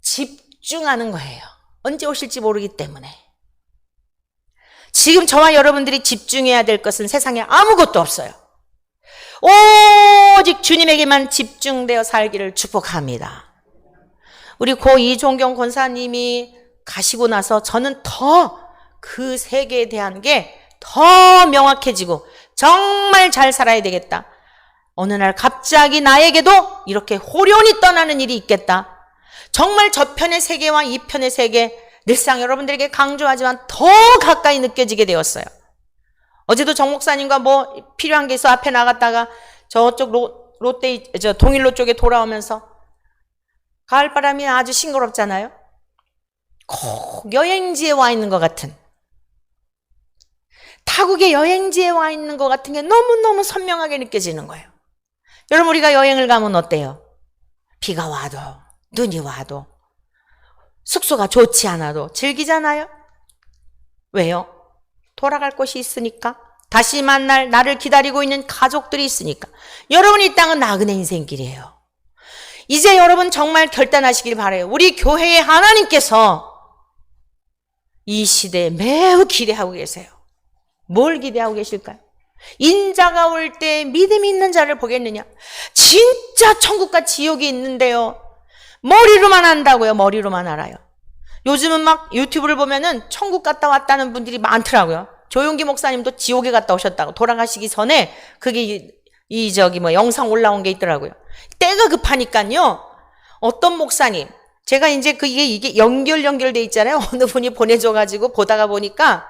A: 집중하는 거예요. 언제 오실지 모르기 때문에. 지금 저와 여러분들이 집중해야 될 것은 세상에 아무것도 없어요. 오직 주님에게만 집중되어 살기를 축복합니다. 우리 고 이종경 권사님이 가시고 나서 저는 더 그 세계에 대한 게 더 명확해지고 정말 잘 살아야 되겠다. 어느 날 갑자기 나에게도 이렇게 호련히 떠나는 일이 있겠다. 정말 저편의 세계와 이 편의 세계 늘상 여러분들에게 강조하지만 더 가까이 느껴지게 되었어요. 어제도 정 목사님과 뭐 필요한 게 있어 앞에 나갔다가 저쪽 동일로 쪽에 돌아오면서 가을바람이 아주 싱그럽잖아요. 꼭 여행지에 와 있는 것 같은, 타국의 여행지에 와 있는 것 같은 게 너무너무 선명하게 느껴지는 거예요. 여러분, 우리가 여행을 가면 어때요? 비가 와도 눈이 와도 숙소가 좋지 않아도 즐기잖아요. 왜요? 돌아갈 곳이 있으니까. 다시 만날 나를 기다리고 있는 가족들이 있으니까. 여러분, 이 땅은 나그네 인생길이에요. 이제 여러분 정말 결단하시길 바라요. 우리 교회의 하나님께서 이 시대에 매우 기대하고 계세요. 뭘 기대하고 계실까요? 인자가 올 때 믿음이 있는 자를 보겠느냐? 진짜 천국과 지옥이 있는데요. 머리로만 안다고요. 머리로만 알아요. 요즘은 막 유튜브를 보면은 천국 갔다 왔다는 분들이 많더라고요. 조용기 목사님도 지옥에 갔다 오셨다고 돌아가시기 전에 그게 영상 올라온 게 있더라고요. 때가 급하니까요. 어떤 목사님, 제가 이제 이게 연결돼 있잖아요. 어느 분이 보내줘가지고 보다가 보니까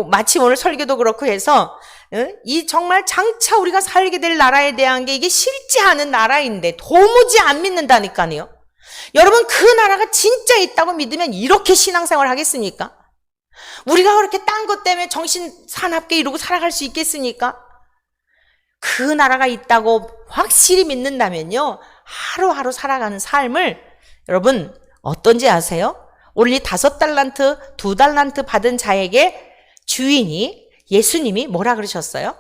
A: 마침 오늘 설교도 그렇고 해서 이 정말 장차 우리가 살게 될 나라에 대한 게 이게 실제 않은 나라인데 도무지 안 믿는다니까요. 여러분, 그 나라가 진짜 있다고 믿으면 이렇게 신앙생활 하겠습니까? 우리가 그렇게 딴 것 때문에 정신 사납게 이러고 살아갈 수 있겠습니까? 그 나라가 있다고 확실히 믿는다면요, 하루하루 살아가는 삶을 여러분 어떤지 아세요? 오늘 5 달란트, 2 달란트 받은 자에게 주인이, 예수님이 뭐라 그러셨어요?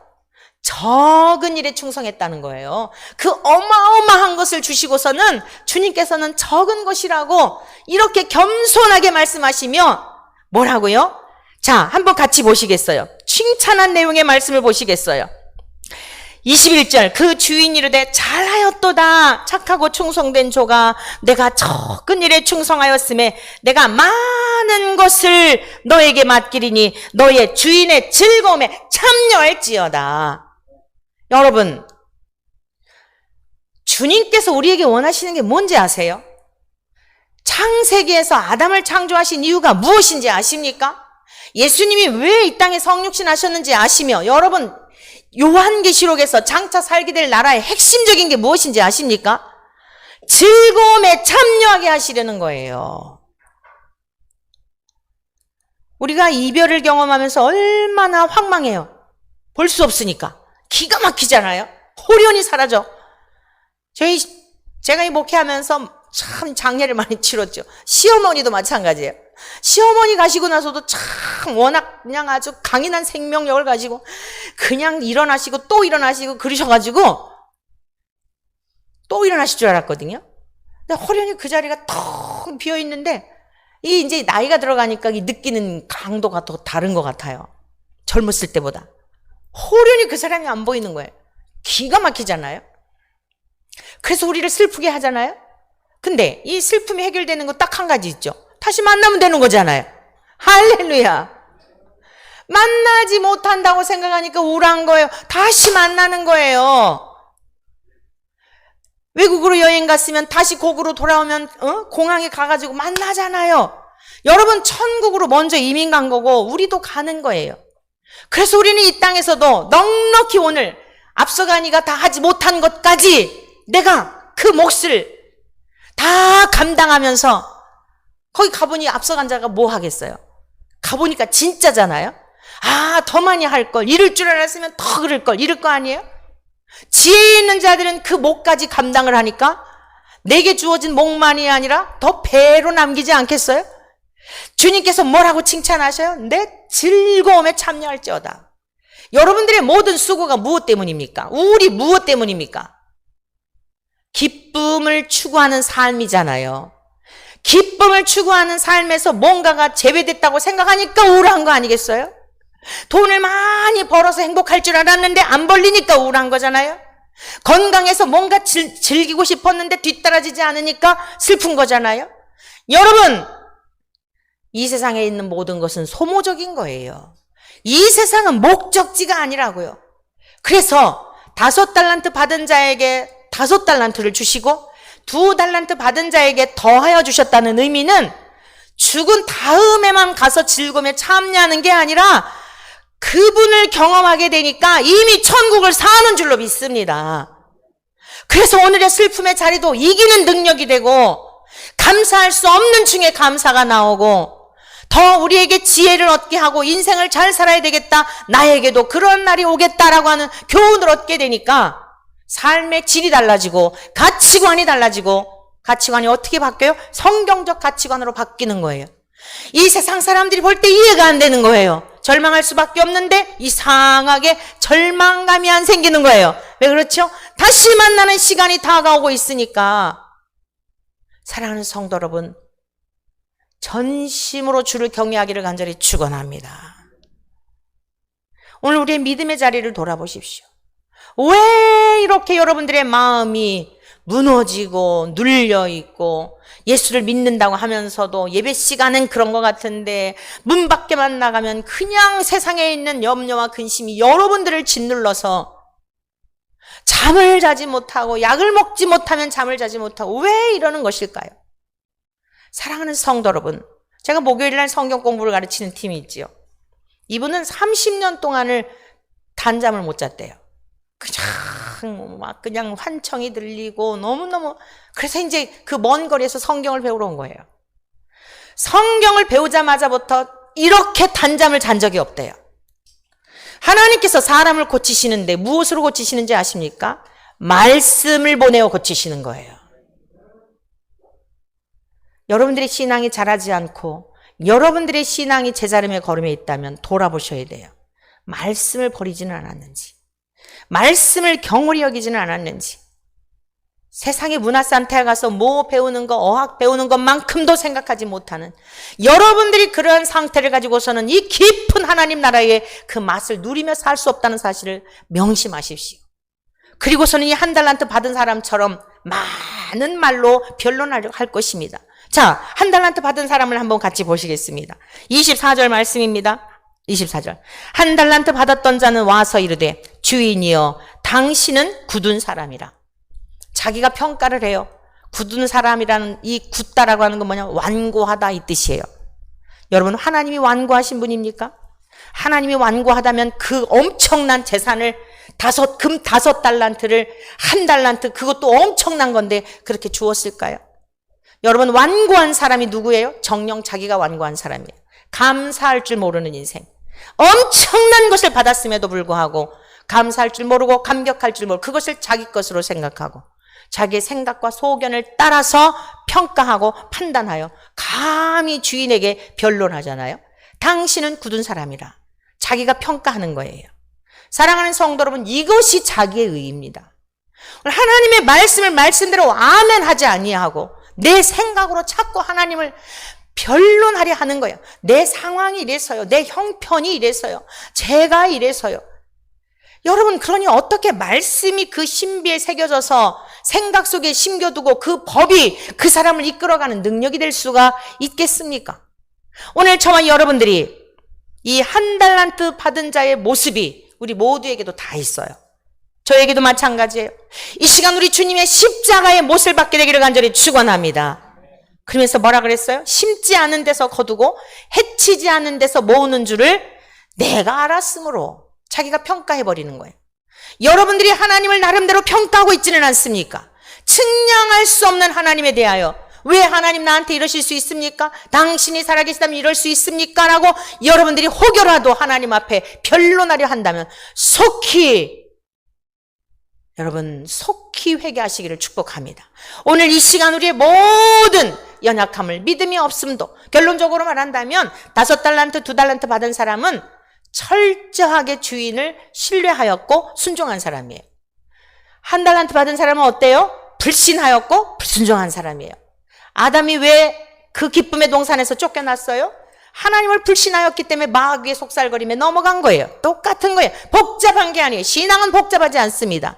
A: 적은 일에 충성했다는 거예요. 그 어마어마한 것을 주시고서는 주님께서는 적은 것이라고 이렇게 겸손하게 말씀하시며 뭐라고요? 자, 한번 같이 보시겠어요? 칭찬한 내용의 말씀을 보시겠어요? 21절, 그 주인이 이르되 잘하였도다 착하고 충성된 조가, 내가 적은 일에 충성하였음에 내가 많은 것을 너에게 맡기리니 너의 주인의 즐거움에 참여할지어다. 여러분, 주님께서 우리에게 원하시는 게 뭔지 아세요? 창세기에서 아담을 창조하신 이유가 무엇인지 아십니까? 예수님이 왜 이 땅에 성육신 하셨는지 아시며, 여러분 요한계시록에서 장차 살게 될 나라의 핵심적인 게 무엇인지 아십니까? 즐거움에 참여하게 하시려는 거예요. 우리가 이별을 경험하면서 얼마나 황망해요. 볼 수 없으니까. 기가 막히잖아요. 호련히 사라져. 제가 이 목회하면서 참 장례를 많이 치렀죠. 시어머니도 마찬가지예요. 시어머니 가시고 나서도 참 워낙 그냥 아주 강인한 생명력을 가지고 그냥 일어나시고 또 일어나시고 그러셔가지고 또 일어나실 줄 알았거든요. 근데 호련히 그 자리가 텅 비어 있는데 이 이제 나이가 들어가니까 이 느끼는 강도가 더 다른 것 같아요. 젊었을 때보다. 호련히 그 사람이 안 보이는 거예요. 기가 막히잖아요. 그래서 우리를 슬프게 하잖아요. 근데 이 슬픔이 해결되는 거 딱 한 가지 있죠. 다시 만나면 되는 거잖아요. 할렐루야. 만나지 못한다고 생각하니까 우울한 거예요. 다시 만나는 거예요. 외국으로 여행 갔으면 다시 고국으로 돌아오면 공항에 가가지고 만나잖아요. 여러분 천국으로 먼저 이민 간 거고 우리도 가는 거예요. 그래서 우리는 이 땅에서도 넉넉히 오늘 앞서가니가 다 하지 못한 것까지 내가 그 몫을 다 감당하면서 거기 가보니 앞서간 자가 뭐 하겠어요? 가보니까 진짜잖아요. 아, 더 많이 할 걸, 이럴 줄 알았으면 더 그럴 걸, 이럴 거 아니에요? 지혜 있는 자들은 그 몫까지 감당을 하니까 내게 주어진 몫만이 아니라 더 배로 남기지 않겠어요? 주님께서 뭐라고 칭찬하셔요? 내 즐거움에 참여할지어다. 여러분들의 모든 수고가 무엇 때문입니까? 우울이 무엇 때문입니까? 기쁨을 추구하는 삶이잖아요. 기쁨을 추구하는 삶에서 뭔가가 제외됐다고 생각하니까 우울한 거 아니겠어요? 돈을 많이 벌어서 행복할 줄 알았는데 안 벌리니까 우울한 거잖아요. 건강해서 뭔가 즐기고 싶었는데 뒤따라지지 않으니까 슬픈 거잖아요. 여러분, 이 세상에 있는 모든 것은 소모적인 거예요. 이 세상은 목적지가 아니라고요. 그래서 5달란트 받은 자에게 5달란트를 주시고 2달란트 받은 자에게 더하여 주셨다는 의미는 죽은 다음에만 가서 즐거움에 참여하는 게 아니라 그분을 경험하게 되니까 이미 천국을 사는 줄로 믿습니다. 그래서 오늘의 슬픔의 자리도 이기는 능력이 되고 감사할 수 없는 중에 감사가 나오고 더 우리에게 지혜를 얻게 하고 인생을 잘 살아야 되겠다, 나에게도 그런 날이 오겠다라고 하는 교훈을 얻게 되니까 삶의 질이 달라지고 가치관이 달라지고, 가치관이 어떻게 바뀌어요? 성경적 가치관으로 바뀌는 거예요. 이 세상 사람들이 볼 때 이해가 안 되는 거예요. 절망할 수밖에 없는데 이상하게 절망감이 안 생기는 거예요. 왜 그렇죠? 다시 만나는 시간이 다가오고 있으니까. 사랑하는 성도 여러분, 전심으로 주를 경외하기를 간절히 축원합니다. 오늘 우리의 믿음의 자리를 돌아보십시오. 왜 이렇게 여러분들의 마음이 무너지고 눌려있고 예수를 믿는다고 하면서도 예배 시간은 그런 것 같은데 문 밖에만 나가면 그냥 세상에 있는 염려와 근심이 여러분들을 짓눌러서 잠을 자지 못하고 약을 먹지 못하면 잠을 자지 못하고 왜 이러는 것일까요? 사랑하는 성도 여러분, 제가 목요일날 성경 공부를 가르치는 팀이 있지요. 이분은 30년 동안을 단잠을 못 잤대요. 그냥 환청이 들리고 너무너무. 그래서 이제 그 먼 거리에서 성경을 배우러 온 거예요. 성경을 배우자마자부터 이렇게 단잠을 잔 적이 없대요. 하나님께서 사람을 고치시는데 무엇으로 고치시는지 아십니까? 말씀을 보내어 고치시는 거예요. 여러분들의 신앙이 자라지 않고 여러분들의 신앙이 제자름의 걸음에 있다면 돌아보셔야 돼요. 말씀을 버리지는 않았는지, 말씀을 경홀히 여기지는 않았는지, 세상의 문화센터에 가서 뭐 배우는 거, 어학 배우는 것만큼도 생각하지 못하는 여러분들이 그러한 상태를 가지고서는 이 깊은 하나님 나라의 그 맛을 누리며 살 수 없다는 사실을 명심하십시오. 그리고서는 이 1달란트 받은 사람처럼 많은 말로 변론하려 할 것입니다. 자, 1달란트 받은 사람을 한번 같이 보시겠습니다. 24절 말씀입니다. 24절. 1달란트 받았던 자는 와서 이르되 주인이여 당신은 굳은 사람이라. 자기가 평가를 해요. 굳은 사람이라는 이 굳다라고 하는 건 뭐냐? 완고하다 이 뜻이에요. 여러분, 하나님이 완고하신 분입니까? 하나님이 완고하다면 그 엄청난 재산을 금 5달란트를 1달란트, 그것도 엄청난 건데 그렇게 주었을까요? 여러분, 완고한 사람이 누구예요? 정녕 자기가 완고한 사람이에요. 감사할 줄 모르는 인생. 엄청난 것을 받았음에도 불구하고 감사할 줄 모르고 감격할 줄 모르고 그것을 자기 것으로 생각하고 자기의 생각과 소견을 따라서 평가하고 판단하여 감히 주인에게 변론하잖아요. 당신은 굳은 사람이라 자기가 평가하는 거예요. 사랑하는 성도 여러분, 이것이 자기의 의입니다. 하나님의 말씀을 말씀대로 아멘 하지 아니하고 내 생각으로 자꾸 하나님을 변론하려 하는 거예요. 내 상황이 이래서요. 내 형편이 이래서요. 제가 이래서요. 여러분, 그러니 어떻게 말씀이 그 신비에 새겨져서 생각 속에 심겨두고 그 법이 그 사람을 이끌어가는 능력이 될 수가 있겠습니까? 오늘 저와 여러분들이 이 한 달란트 받은 자의 모습이 우리 모두에게도 다 있어요. 저에게도 마찬가지예요. 이 시간 우리 주님의 십자가의 못을 받게 되기를 간절히 축원합니다. 그러면서 뭐라 그랬어요? 심지 않은 데서 거두고 해치지 않은 데서 모으는 줄을 내가 알았으므로 자기가 평가해버리는 거예요. 여러분들이 하나님을 나름대로 평가하고 있지는 않습니까? 측량할 수 없는 하나님에 대하여 왜 하나님 나한테 이러실 수 있습니까? 당신이 살아계시다면 이럴 수 있습니까? 라고 여러분들이 혹여라도 하나님 앞에 변론하려 한다면 속히 회개하시기를 축복합니다. 오늘 이 시간 우리의 모든 연약함을 믿음이 없음도 결론적으로 말한다면 5달란트 2달란트 받은 사람은 철저하게 주인을 신뢰하였고 순종한 사람이에요. 1달란트 받은 사람은 어때요? 불신하였고 불순종한 사람이에요. 아담이 왜 그 기쁨의 동산에서 쫓겨났어요? 하나님을 불신하였기 때문에 마귀의 속살거림에 넘어간 거예요. 똑같은 거예요. 복잡한 게 아니에요. 신앙은 복잡하지 않습니다.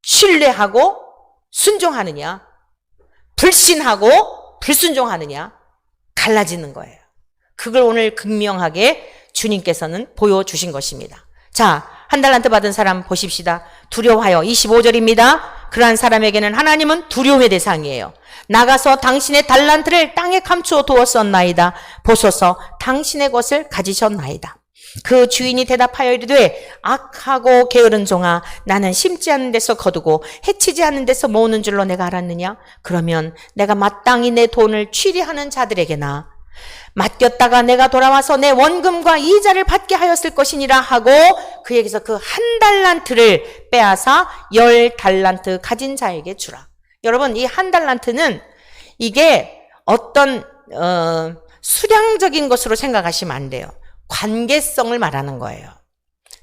A: 신뢰하고 순종하느냐, 불신하고 불순종하느냐 갈라지는 거예요. 그걸 오늘 극명하게 주님께서는 보여주신 것입니다. 자, 1달란트 받은 사람 보십시다. 두려워하여 25절입니다. 그러한 사람에게는 하나님은 두려움의 대상이에요. 나가서 당신의 달란트를 땅에 감추어 두었었나이다. 보소서 당신의 것을 가지셨나이다. 그 주인이 대답하여 이르되 악하고 게으른 종아, 나는 심지 않은 데서 거두고 해치지 않은 데서 모으는 줄로 내가 알았느냐? 그러면 내가 마땅히 내 돈을 취리하는 자들에게나 맡겼다가 내가 돌아와서 내 원금과 이자를 받게 하였을 것이니라 하고 그에게서 그 1달란트를 빼앗아 10달란트 가진 자에게 주라. 여러분, 이 1달란트는 이게 어떤 수량적인 것으로 생각하시면 안 돼요. 관계성을 말하는 거예요.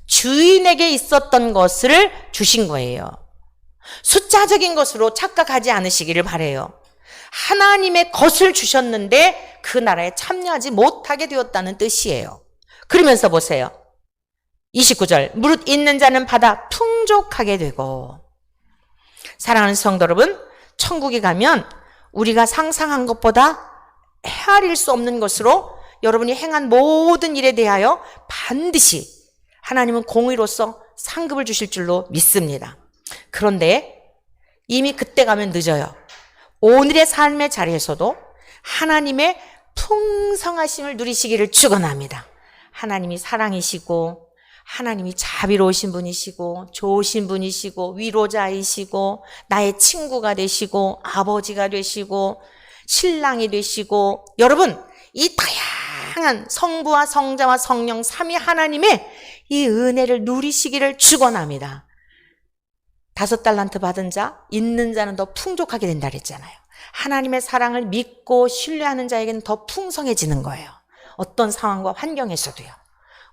A: 주인에게 있었던 것을 주신 거예요. 숫자적인 것으로 착각하지 않으시기를 바라요. 하나님의 것을 주셨는데 그 나라에 참여하지 못하게 되었다는 뜻이에요. 그러면서 보세요. 29절, 무릇 있는 자는 받아 풍족하게 되고. 사랑하는 성도 여러분, 천국에 가면 우리가 상상한 것보다 헤아릴 수 없는 것으로 여러분이 행한 모든 일에 대하여 반드시 하나님은 공의로서 상급을 주실 줄로 믿습니다. 그런데 이미 그때 가면 늦어요. 오늘의 삶의 자리에서도 하나님의 풍성하심을 누리시기를 축원합니다. 하나님이 사랑이시고 하나님이 자비로우신 분이시고 좋으신 분이시고 위로자이시고 나의 친구가 되시고 아버지가 되시고 신랑이 되시고, 여러분 이 다양한 성부와 성자와 성령 삼위 하나님의 이 은혜를 누리시기를 축원합니다. 5달란트 받은 자, 있는 자는 더 풍족하게 된다 그랬잖아요. 하나님의 사랑을 믿고 신뢰하는 자에게는 더 풍성해지는 거예요. 어떤 상황과 환경에서도요.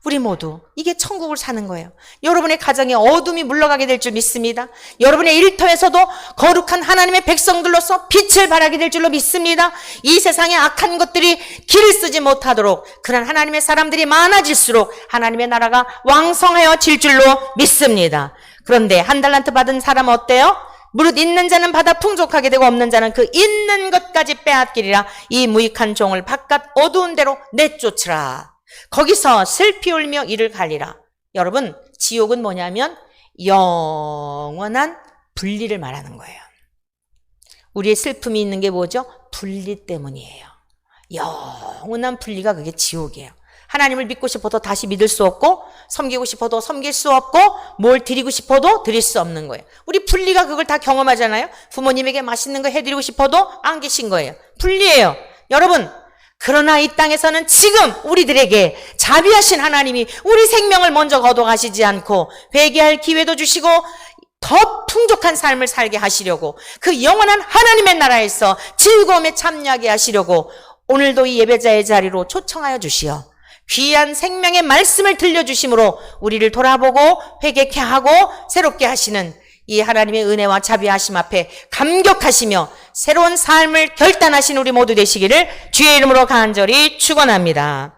A: 우리 모두 이게 천국을 사는 거예요. 여러분의 가정에 어둠이 물러가게 될 줄 믿습니다. 여러분의 일터에서도 거룩한 하나님의 백성들로서 빛을 발하게 될 줄로 믿습니다. 이 세상의 악한 것들이 길을 쓰지 못하도록 그런 하나님의 사람들이 많아질수록 하나님의 나라가 왕성하여질 줄로 믿습니다. 그런데 1달란트 받은 사람 어때요? 무릇 있는 자는 받아 풍족하게 되고 없는 자는 그 있는 것까지 빼앗기리라. 이 무익한 종을 바깥 어두운 데로 내쫓으라. 거기서 슬피 울며 이를 갈리라. 여러분, 지옥은 뭐냐면 영원한 분리를 말하는 거예요. 우리의 슬픔이 있는 게 뭐죠? 분리 때문이에요. 영원한 분리가 그게 지옥이에요. 하나님을 믿고 싶어도 다시 믿을 수 없고, 섬기고 싶어도 섬길 수 없고, 뭘 드리고 싶어도 드릴 수 없는 거예요. 우리 분리가 그걸 다 경험하잖아요. 부모님에게 맛있는 거 해드리고 싶어도 안 계신 거예요. 분리예요. 여러분, 그러나 이 땅에서는 지금 우리들에게 자비하신 하나님이 우리 생명을 먼저 거둬가시지 않고 회개할 기회도 주시고 더 풍족한 삶을 살게 하시려고, 그 영원한 하나님의 나라에서 즐거움에 참여하게 하시려고 오늘도 이 예배자의 자리로 초청하여 주시어 귀한 생명의 말씀을 들려주심으로 우리를 돌아보고 회개케 하고 새롭게 하시는 이 하나님의 은혜와 자비하심 앞에 감격하시며 새로운 삶을 결단하신 우리 모두 되시기를 주의 이름으로 간절히 축원합니다.